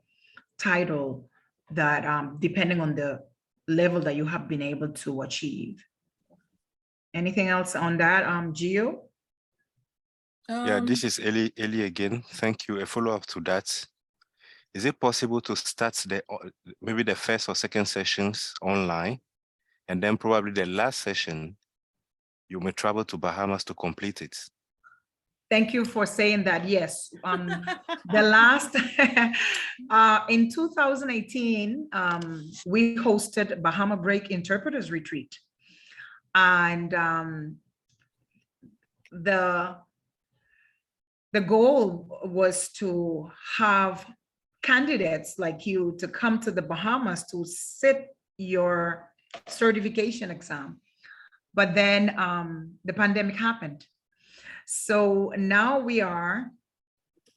title that depending on the level that you have been able to achieve. Anything else on that, Gio? Yeah, this is Eli again. Thank you. A follow-up to that. Is it possible to start maybe the first or second sessions online, and then probably the last session, you may travel to Bahamas to complete it? Thank you for saying that. Yes. The last, in 2018, we hosted Bahama Break Interpreters Retreat. And the goal was to have candidates like you to come to the Bahamas to sit your certification exam. But then the pandemic happened. So now we are,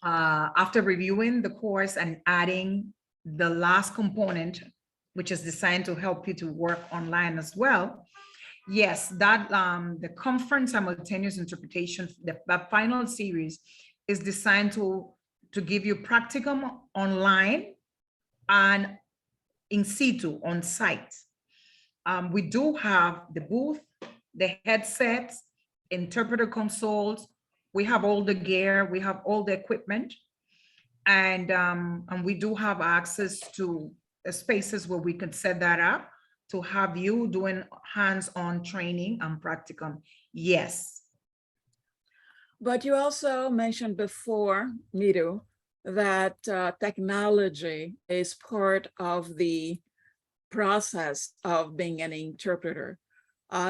after reviewing the course and adding the last component, which is designed to help you to work online as well. Yes, that the conference simultaneous interpretation, the final series is designed to give you practicum online and in situ, on site. We do have the booth, the headsets, interpreter consoles. We have all the gear, we have all the equipment, and we do have access to spaces where we could set that up to have you doing hands-on training and practicum. Yes. But you also mentioned before, Miru, that technology is part of the process of being an interpreter.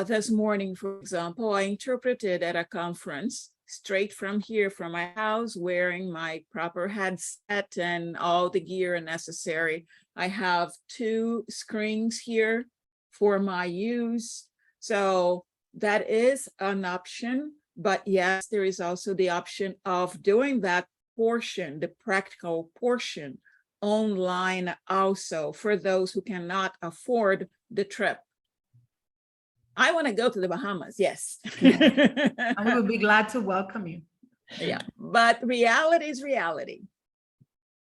This morning, for example, I interpreted at a conference straight from here, from my house, wearing my proper headset and all the gear necessary. I have 2 screens here for my use. So that is an option. But yes, there is also the option of doing that portion, the practical portion, online also for those who cannot afford the trip. I want to go to the Bahamas, yes. And we would be glad to welcome you. Yeah, but reality is reality.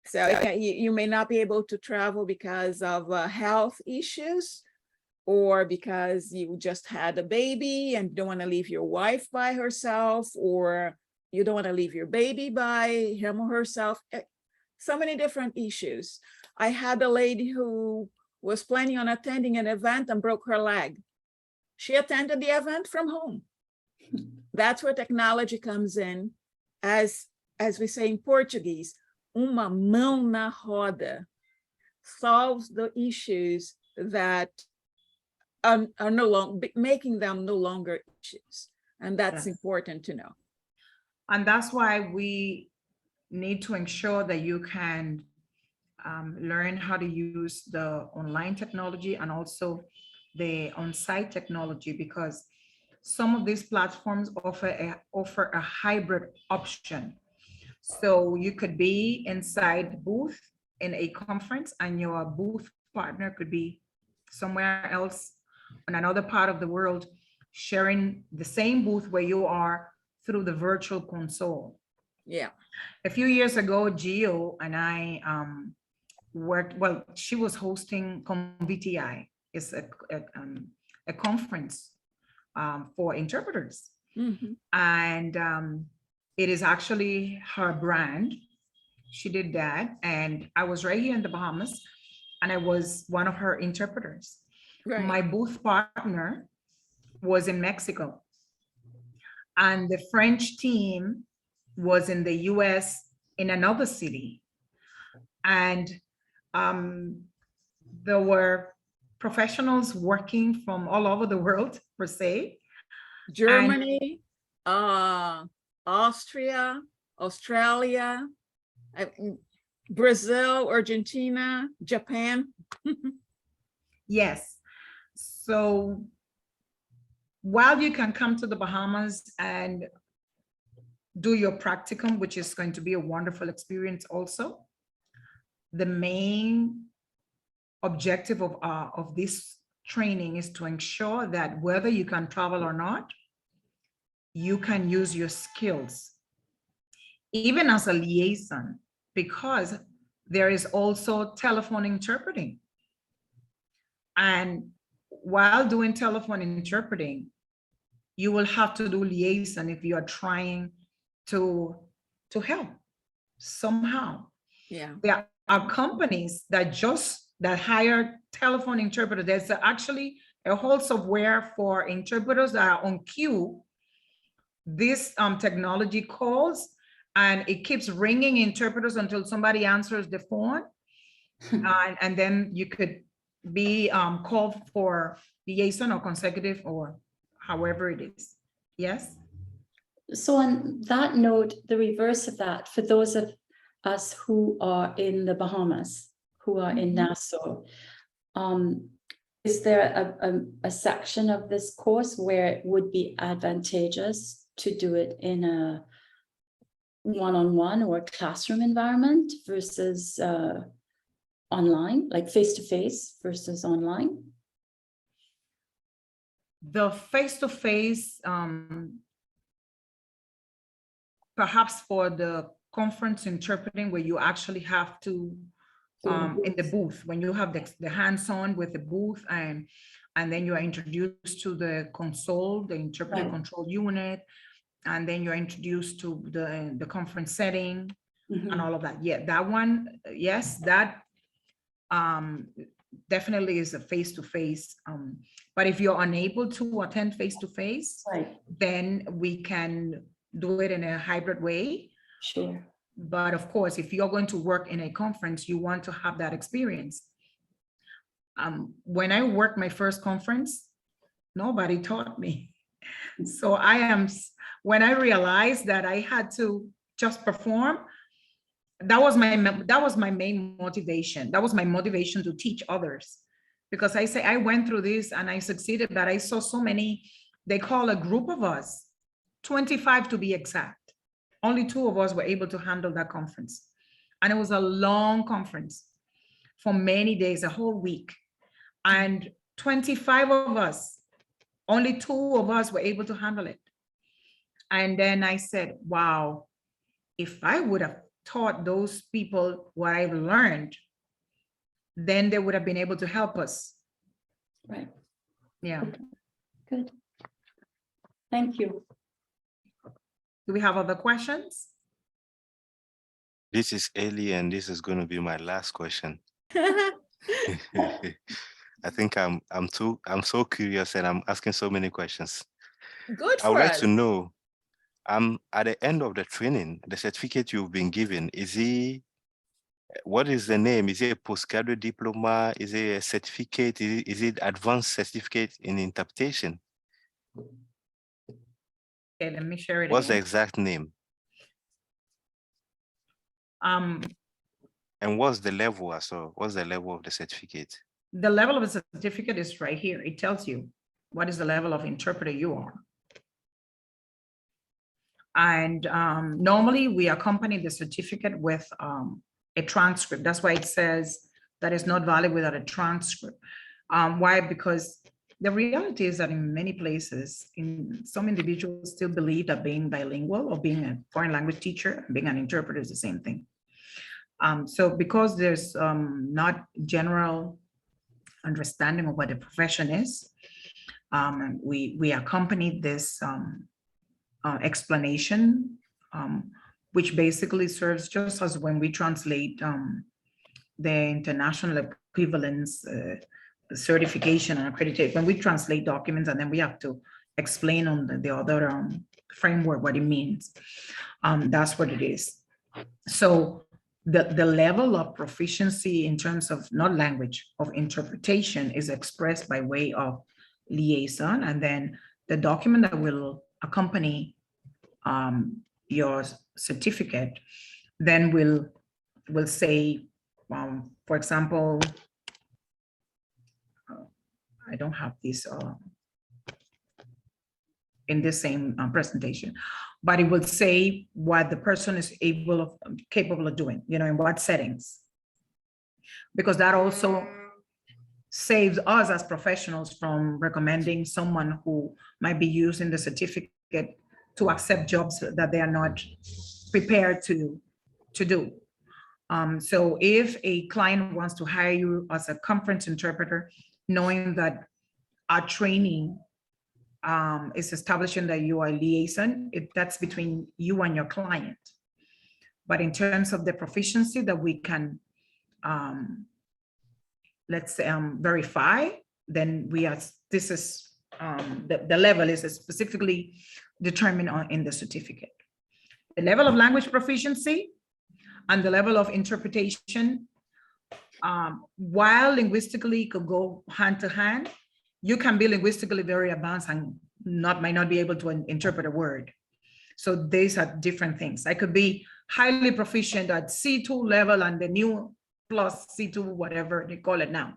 So you may not be able to travel because of health issues, or because you just had a baby and don't want to leave your wife by herself, or you don't want to leave your baby by him or herself. So many different issues. I had a lady who was planning on attending an event and broke her leg. She attended the event from home. That's where technology comes in. As we say in Portuguese, uma mão na roda solves the issues that are no longer, making them no longer issues. And that's important to know. And that's why we need to ensure that you can learn how to use the online technology and also the on-site technology, because some of these platforms offer a hybrid option. So you could be inside the booth in a conference and your booth partner could be somewhere else in another part of the world, sharing the same booth where you are through the virtual console. Yeah. A few years ago, Gio and I worked, well, she was hosting ConVTI. It's a conference for interpreters. Mhm. And it is actually her brand. She did that. And I was right here in the Bahamas, and I was one of her interpreters. Right. My booth partner was in Mexico, and the French team was in the US in another city. And there were professionals working from all over the world, per se. Germany, Austria, Australia, Brazil, Argentina, Japan. Yes. So while you can come to the Bahamas and do your practicum, which is going to be a wonderful experience also, the main objective of this training is to ensure that whether you can travel or not, you can use your skills, even as a liaison, because there is also telephone interpreting. And while doing telephone interpreting, you will have to do liaison if you are trying to help somehow. Yeah. There are companies that hire telephone interpreters. There's actually a whole software for interpreters that are on queue. This technology calls, and it keeps ringing interpreters until somebody answers the phone. And then you could be called for liaison or consecutive or however it is. Yes? So on that note, the reverse of that, for those of us who are in the Bahamas, who are in Nassau, is there a section of this course where it would be advantageous to do it in a one-on-one or classroom environment versus online, like face-to-face versus online? The face-to-face, perhaps for the conference interpreting, where you actually have to in the booth, when you have the hands-on with the booth, and then you are introduced to the console, the interpreter Right. control unit, and then you're introduced to the conference setting and all of that. Yeah, that one, yes, that definitely is a face-to-face. But if you're unable to attend face-to-face, Right, then we can do it in a hybrid way. sure. But of course, if you're going to work in a conference, you want to have that experience. When I worked my first conference, nobody taught me. So when I realized that I had to just perform, that was my main motivation. That was my motivation to teach others, because I went through this and I succeeded, but I saw so many. They call a group of us, 25 to be exact. Only 2 of us were able to handle that conference. And it was a long conference for many days, a whole week. And 25 of us, only 2 of us were able to handle it. And then I said, wow, if I would have taught those people what I've learned, then they would have been able to help us. Right, Yeah. good. Thank you. Do we have other questions? This is Ellie, and this is going to be my last question. I think I'm so curious, and I'm asking so many questions. Good I would for like us. to know, at the end of the training, the certificate you've been given, what is the name? Is it a postgraduate diploma? Is it a certificate? Is it advanced certificate in interpretation? Okay, let me share it What's the again. exact name? Um, And what's the level as well? What's the level of the certificate? the level of a certificate is right here. It tells you what is the level of interpreter you are. And normally we accompany the certificate with a transcript. That's why it says that it's not valid without a transcript. Why? Because The reality is that in many places, some individuals still believe that being bilingual or being a foreign language teacher, being an interpreter is the same thing. So because there's not general understanding of what the profession is, we accompanied this explanation, which basically serves just as when we translate the international equivalence certification and accreditation, when we translate documents and then we have to explain on the other framework what it means. That's what it is. So the level of proficiency in terms of not language, of interpretation is expressed by way of liaison, and then the document that will accompany your certificate then will say, for example, I don't have this in this same presentation, but it will say what the person is capable of doing, in what settings. Because that also saves us as professionals from recommending someone who might be using the certificate to accept jobs that they are not prepared to do. So if a client wants to hire you as a conference interpreter, knowing that our training is establishing that you are a liaison, that's between you and your client. But in terms of the proficiency that we can, let's say, verify, then this is, the level is specifically determined in the certificate. The level of language proficiency and the level of interpretation, while linguistically could go hand to hand, you can be linguistically very advanced and might not be able to interpret a word. So these are different things. I could be highly proficient at C2 level and the new plus C2, whatever they call it now.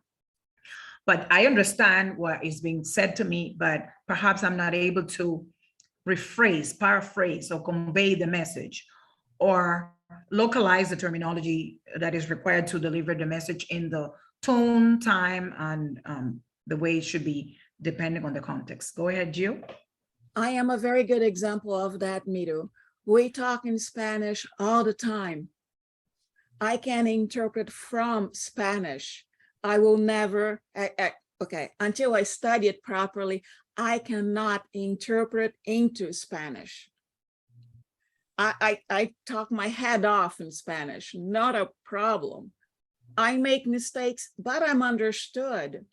But I understand what is being said to me, but perhaps I'm not able to rephrase, paraphrase, or convey the message, or localize the terminology that is required to deliver the message in the tone, time, and the way it should be, depending on the context. Go ahead, Jill. I am a very good example of that, Miru. We talk in Spanish all the time. I can interpret from Spanish. I will never, okay, until I study it properly, I cannot interpret into Spanish. I talk my head off in Spanish, not a problem. I make mistakes, but I'm understood.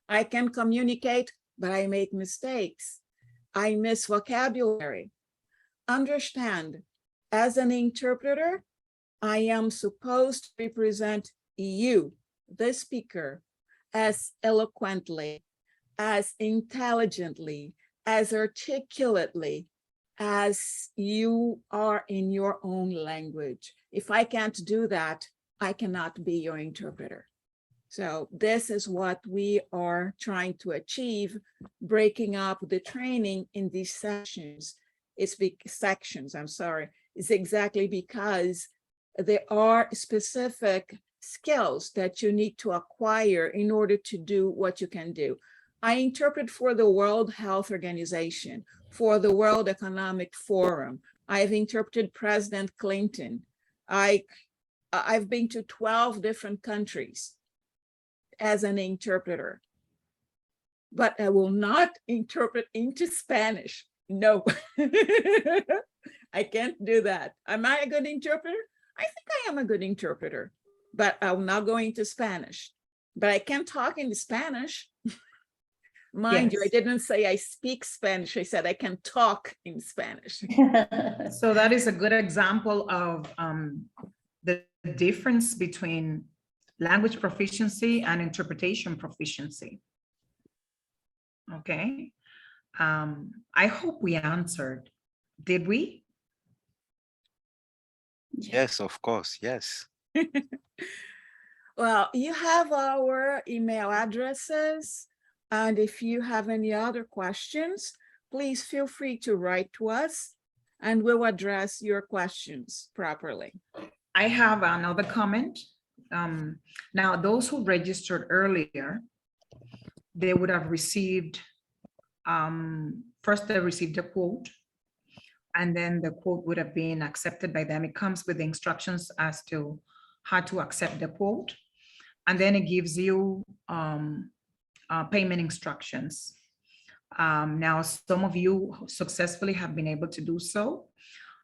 I can communicate, but I make mistakes. I miss vocabulary. Understand, as an interpreter, I am supposed to represent you, the speaker, as eloquently, as intelligently, as articulately as you are in your own language. If I can't do that, I cannot be your interpreter. So this is what we are trying to achieve, breaking up the training in these sections. It's big sections, I'm sorry. It's exactly because there are specific skills that you need to acquire in order to do what you can do. I interpret for the World Health Organization, for the World Economic Forum. I've interpreted President Clinton. I've been to 12 different countries as an interpreter, but I will not interpret into Spanish. No, I can't do that. Am I a good interpreter? I think I am a good interpreter, but I'm not going to Spanish. But I can talk in Spanish. Mind you, I didn't say I speak Spanish. I said I can talk in Spanish. So that is a good example of the difference between language proficiency and interpretation proficiency. Okay. I hope we answered. Did we? Yes, of course. Yes. Well, you have our email addresses. And if you have any other questions, please feel free to write to us and we'll address your questions properly. I have another comment. Now, those who registered earlier, they would have received, first they received a quote, and then the quote would have been accepted by them. It comes with the instructions as to how to accept the quote. And then it gives you payment instructions. Now, some of you successfully have been able to do so.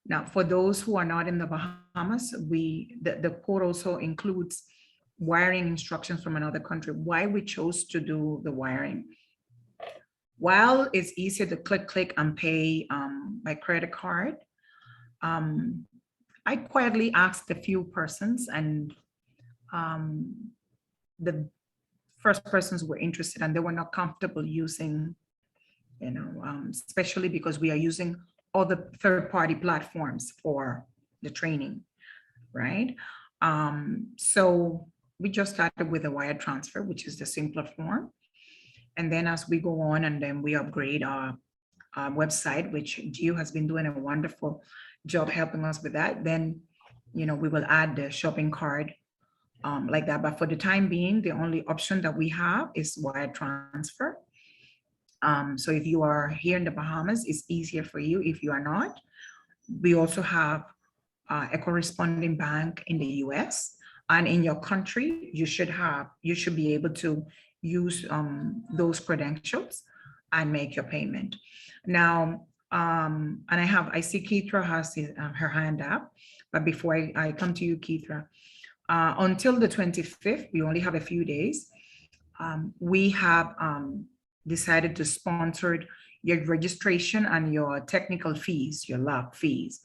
Now, for those who are not in the Bahamas, the quote also includes wiring instructions from another country. Why we chose to do the wiring? While it's easier to click and pay by credit card, I quietly asked a few persons, and the first persons were interested and they were not comfortable using, especially because we are using other third-party platforms for the training, right? So we just started with a wire transfer, which is the simpler form. And then as we go on and then we upgrade our website, which Gio has been doing a wonderful job helping us with that, then, we will add the shopping cart like that. But for the time being, the only option that we have is wire transfer. So if you are here in the Bahamas, it's easier for you. If you are not, we also have a corresponding bank in the US, and in your country, you should be able to use those credentials and make your payment. Now, and I see Keithra has her hand up, but before I come to you, Keithra, until the 25th, we only have a few days. We have decided to sponsor your registration and your technical fees, your lab fees.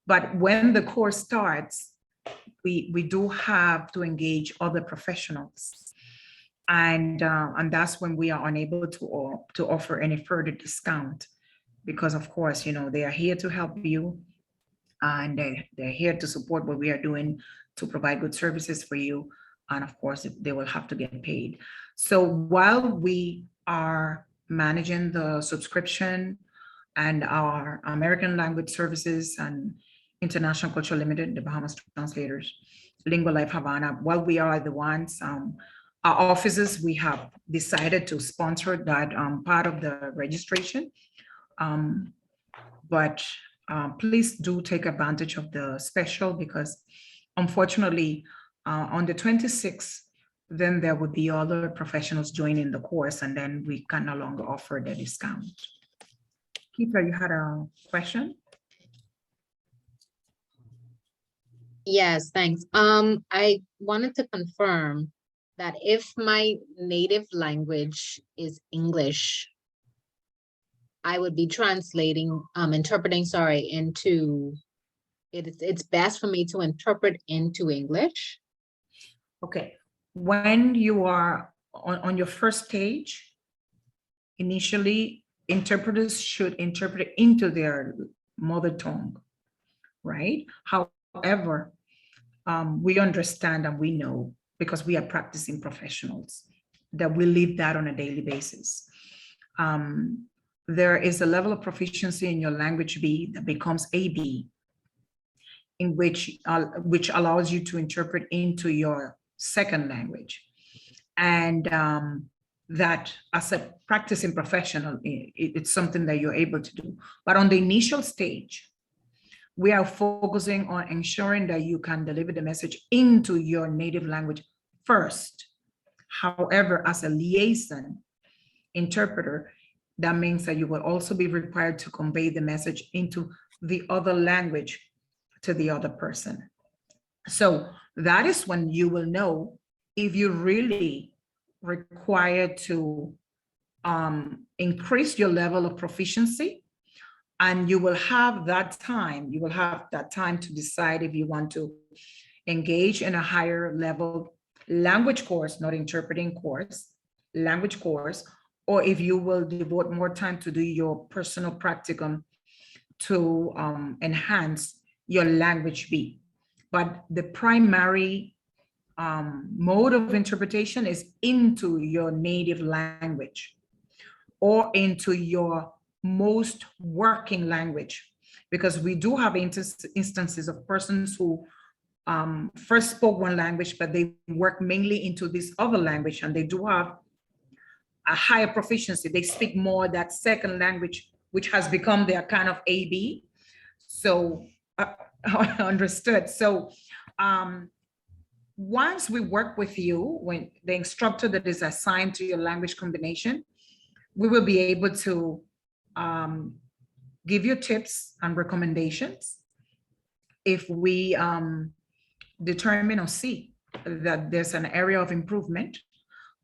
But when the course starts, we do have to engage other professionals. And that's when we are unable to offer any further discount, because of course, they are here to help you, and they're here to support what we are doing to provide good services for you. And of course, they will have to get paid. So while we are managing the subscription and our American language services and International Culture Limited, the Bahamas Translators, Lingua Life Havana, while we are the ones, our offices, we have decided to sponsor that part of the registration. But please do take advantage of the special, because unfortunately, on the 26th, then there would be other professionals joining the course, and then we can no longer offer the discount. Keithra, you had a question? Yes, thanks. I wanted to confirm that if my native language is English, I would be translating, interpreting, into, it's best for me to interpret into English. Okay, when you are on your first stage, initially, interpreters should interpret into their mother tongue, right? However, we understand and we know, because we are practicing professionals, that we live that on a daily basis. There is a level of proficiency in your language B that becomes AB, in which allows you to interpret into your second language. And that, as a practicing professional, it's something that you're able to do. But on the initial stage, we are focusing on ensuring that you can deliver the message into your native language first. However, as a liaison interpreter, that means that you will also be required to convey the message into the other language to the other person. So that is when you will know if you really require to increase your level of proficiency, and you will have that time. You will have that time to decide if you want to engage in a higher level language course, not interpreting course, language course, or if you will devote more time to do your personal practicum to enhance your language B. But the primary mode of interpretation is into your native language or into your most working language, because we do have instances of persons who first spoke one language, but they work mainly into this other language, and they do have a higher proficiency. They speak more that second language, which has become their kind of AB. So understood. So once we work with you, when the instructor that is assigned to your language combination, we will be able to give you tips and recommendations if we determine or see that there's an area of improvement.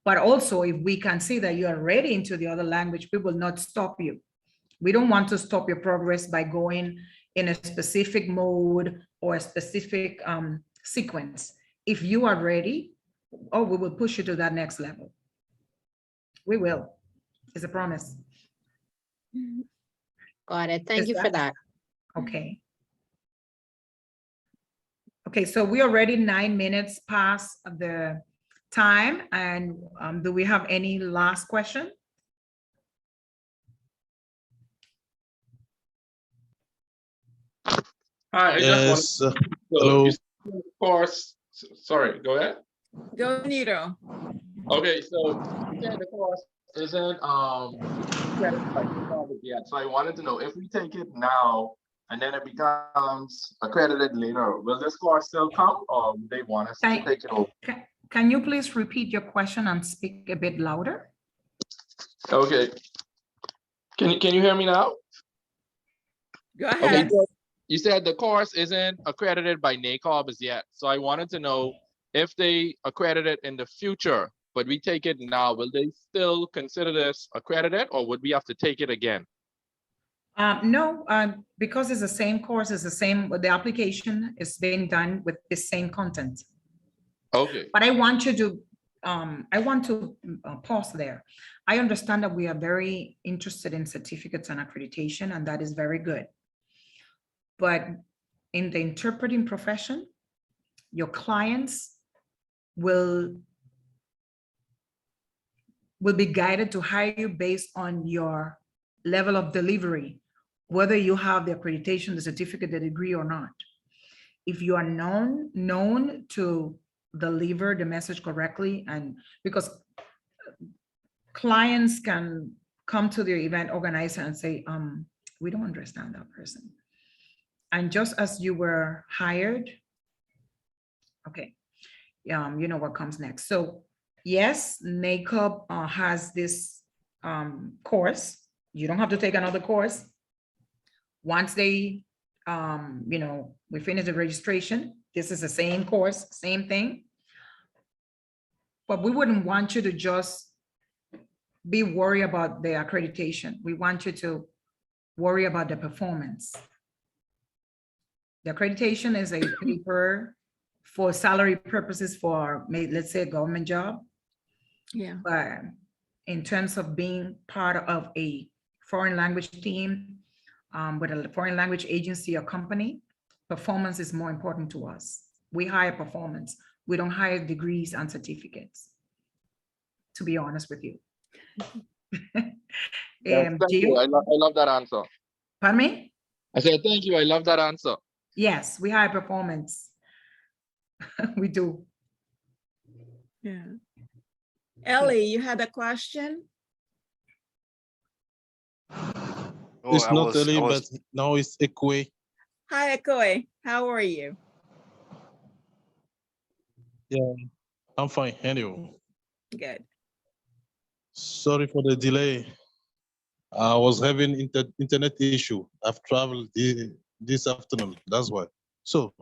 But also, if we can see that you are ready into the other language, we will not stop you. We don't want to stop your progress by going in a specific mode or a specific sequence. If you are ready, oh, we will push you to that next level. We will. It's a promise. Got it. Thank you for that. Okay. Okay, so we are already 9 minutes past the time. And do we have any last question? Hi, I just want to, Hello. of course, sorry, go ahead. Go, Nito. Okay, so you said the course isn't accredited yet. So I wanted to know if we take it now and then it becomes accredited later, will this course still come or do they want us to take it over? Can you please repeat your question and speak a bit louder? Okay. Can you hear me now? Go ahead. Okay. So you said the course isn't accredited by NACOB as yet. So I wanted to know if they accredit it in the future, but we take it now, will they still consider this accredited or would we have to take it again? No, because it's the same course, it's the same, the application is being done with the same content. Okay. But I want you to, pause there. I understand that we are very interested in certificates and accreditation, and that is very good. But in the interpreting profession, your clients will be guided to hire you based on your level of delivery, whether you have the accreditation, the certificate, the degree or not. If you are known to deliver the message correctly, and because clients can come to the event organizer and say, we don't understand that person. And just as you were hired, okay, you know what comes next. So yes, NACOB has this course. You don't have to take another course. Once they, we finish the registration, this is the same course, same thing. But we wouldn't want you to just be worried about the accreditation. We want you to worry about the performance. The accreditation is a paper for salary purposes for, let's say, a government job. Yeah. But in terms of being part of a foreign language team with a foreign language agency or company, performance is more important to us. We hire performance. We don't hire degrees and certificates, to be honest with you. Yes, thank you. I love that answer. Pardon me? I said, thank you. I love that answer. Yes, we hire performance. We do. Yeah. Ellie, you had a question? Oh, It's not Ellie, but now it's Ekwe. Hi, Ekoe. How are you? Yeah, I'm fine. Anyway, Good. sorry for the delay. I was having internet issue. I've traveled this afternoon. That's why. So,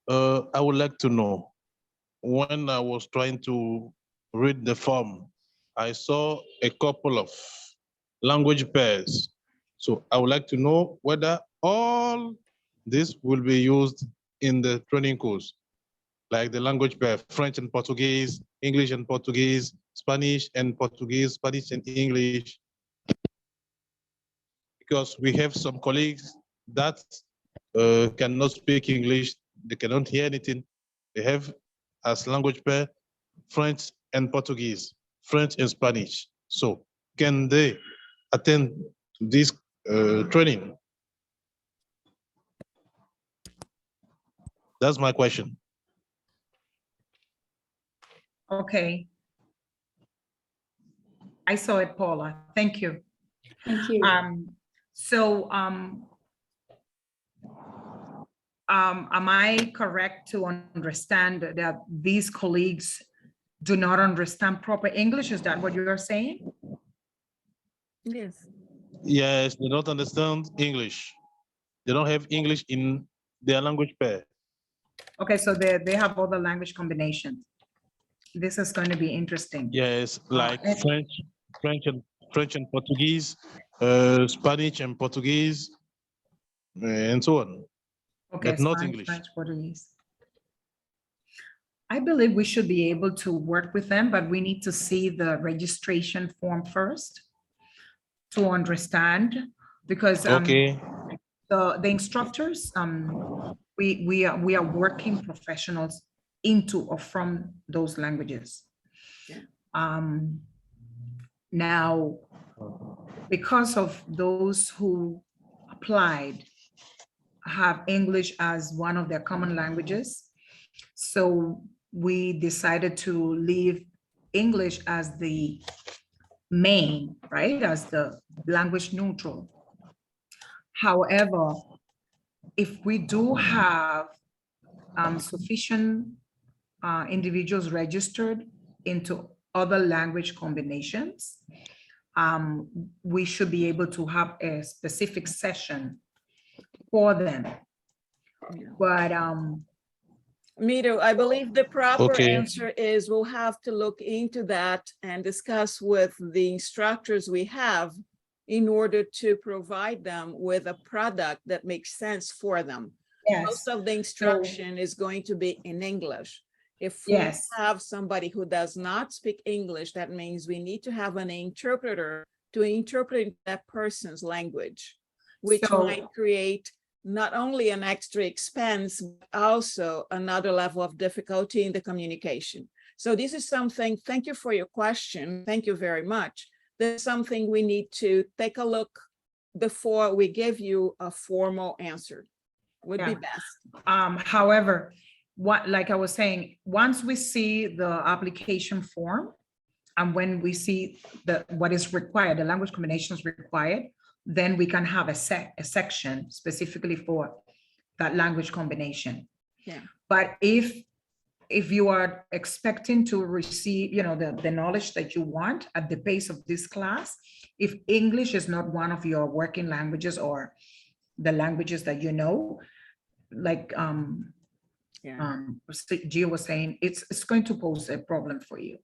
I would like to know, when I was trying to read the form, I saw a couple of language pairs. So I would like to know whether all this will be used in the training course, like the language pair, French and Portuguese, English and Portuguese, Spanish and Portuguese, Spanish and English. Because we have some colleagues that cannot speak English, they cannot hear anything. They have as language pair French and Portuguese, French and Spanish. So can they attend to this training? That's my question. Okay. I saw it, Paula. Thank you. Thank you. Am I correct to understand that these colleagues do not understand proper English? Is that what you're saying? Yes. Yes, they don't understand English. They don't have English in their language pair. Okay, so they have other language combinations. This is going to be interesting. Yes, like and- French and Portuguese, Spanish and Portuguese, and so on. Okay, But not Spanish, English. French, Portuguese. I believe we should be able to work with them, but we need to see the registration form first to understand, because Okay, the instructors, we are working professionals into or from those languages. Yeah. Now, because of those who applied have English as one of their common languages, so we decided to leave English as the main, right, as the language neutral. However, if we do have sufficient individuals registered into other language combinations, we should be able to have a specific session for them. Yeah. But Mito, I believe the proper Okay. answer is we'll have to look into that and discuss with the instructors we have in order to provide them with a product that makes sense for them. yes, Most of the instruction is going to be in English. If we Yes. have somebody who does not speak English, that means we need to have an interpreter to interpret that person's language, which So- might create not only an extra expense, but also another level of difficulty in the communication. So this is something, thank you for your question. Thank you very much. This is something we need to take a look before we give you a formal answer. Would be Yeah. best. however, like I was saying, once we see the application form and when we see what is required, the language combinations required, then we can have a section specifically for that language combination. Yeah. But if you are expecting to receive, the knowledge that you want at the base of this class, if English is not one of your working languages or the languages that you know, like Gio was saying, it's going to pose a problem for you.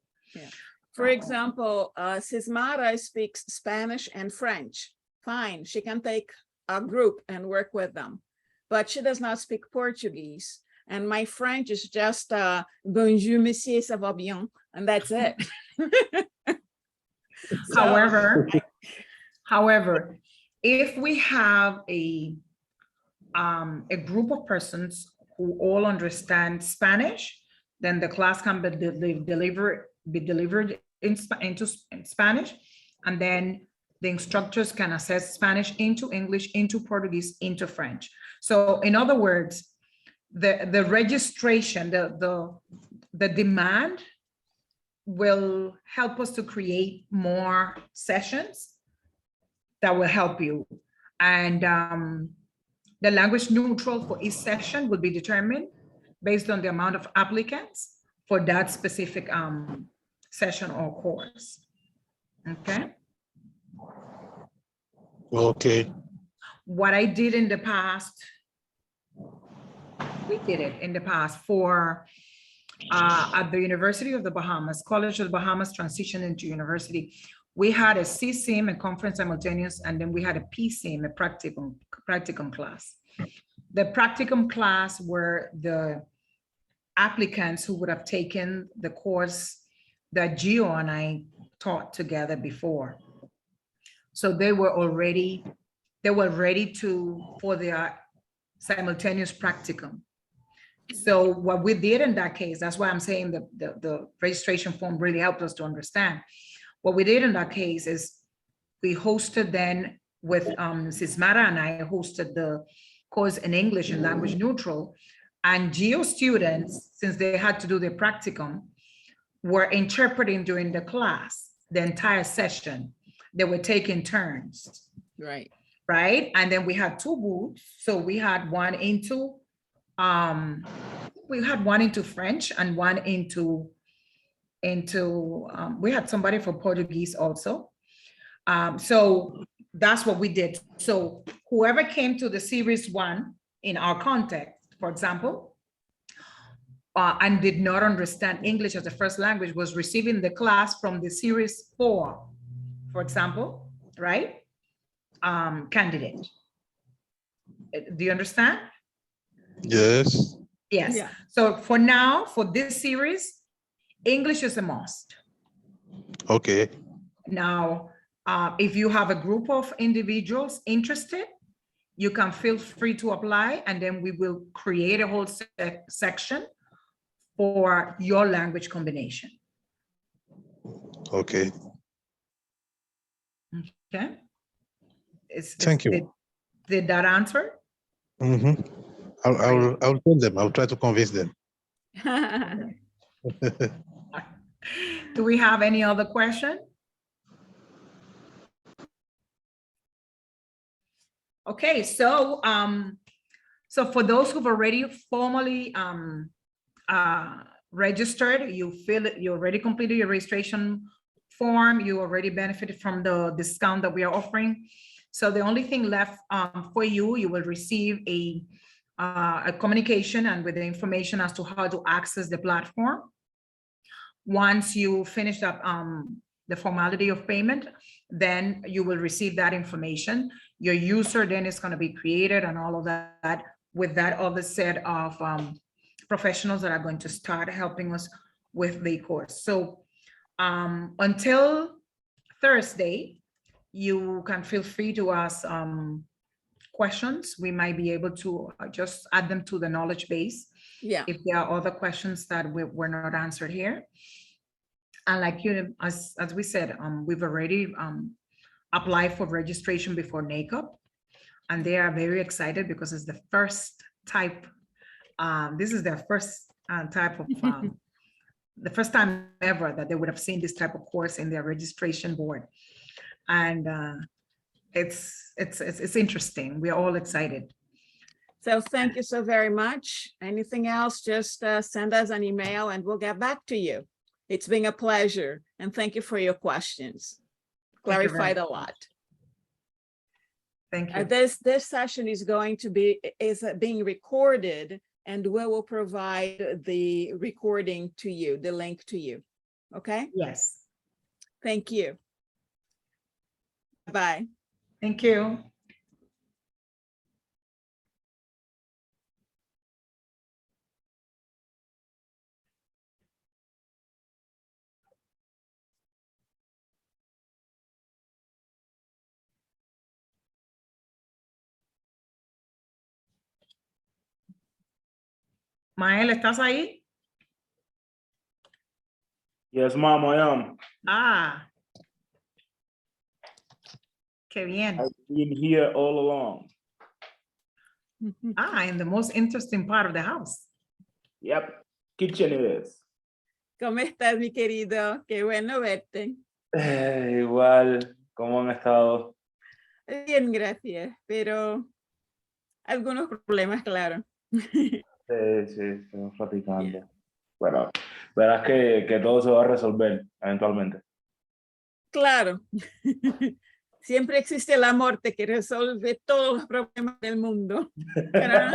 For example, Sismara speaks Spanish and French. Fine, she can take a group and work with them, but she does not speak Portuguese. And my French is just bonjour, monsieur, ça va bien, and that's it. So- However, if we have a group of persons who all understand Spanish, then the class can be delivered into Spanish, and then the instructors can assess Spanish into English, into Portuguese, into French. So in other words, the registration, the demand will help us to create more sessions that will help you. And the language neutral for each session will be determined based on the amount of applicants for that specific session or course. Okay. okay, What I did in the past, we did it in the past for at the University of the Bahamas, College of the Bahamas transition into university. We had a CSIM, a conference simultaneous, and then we had a PSIM, a practicum class. The practicum class were the applicants who would have taken the course that Gio and I taught together before. So they were ready for their simultaneous practicum. So what we did in that case, that's why I'm saying the registration form really helped us to understand. What we did in that case is we hosted then with Sismara and I hosted the course in English and language neutral, and Geo students, since they had to do their practicum, were interpreting during the class. the entire session. They were taking turns, Right. right? And then we had 2 booths. So we had one into French and one into we had somebody for Portuguese also. So that's what we did. So whoever came to the series 1 in our context, for example, and did not understand English as a first language was receiving the class from the series 4, for example, right? Candidate. Do you understand? Yes. Yes. Yeah. So for now, for this series, English is a must. Okay. Now, if you have a group of individuals interested, you can feel free to apply, and then we will create a whole section for your language combination. Okay. Okay. Thank you. Did that answer? Mm-hmm. I'll tell them. I'll try to convince them. Do we have any other question? Okay, so for those who've already formally registered, you already completed your registration form, you already benefited from the discount that we are offering. So the only thing left for you, you will receive a communication and with the information as to how to access the platform. Once you finish up the formality of payment, then you will receive that information. Your user then is going to be created and all of that with that other set of professionals that are going to start helping us with the course. So until Thursday, you can feel free to ask questions. We might be able to just add them to the knowledge base. Yeah. If there are other questions that were not answered here. And like as we said, we've already applied for registration before NACOP, and they are very excited because it's the first type. This is their first type of, the first time ever that they would have seen this type of course in their registration board. And it's interesting. We're all excited. So thank you so very much. Anything else, just send us an email and we'll get back to you. It's been a pleasure. And thank you for your questions. Clarified a lot. Thank you. This session is being recorded, and we will provide the recording to you, the link to you. Okay? Yes. Thank you. Bye. Thank you. Mael, ¿estás ahí? Yes, ma'am, I am. Ah. Qué bien. I've been here all along. Ah, in the most interesting part of the house. Yep, kitchen it is. ¿Cómo estás, mi querido? Qué bueno verte. Igual, ¿cómo han estado? Bien, gracias, pero algunos problemas, claro. Sí, estamos platicando. Bueno, verás que todo se va a resolver eventualmente. Claro. Siempre existe el amor que resuelve todos los problemas del mundo. Pero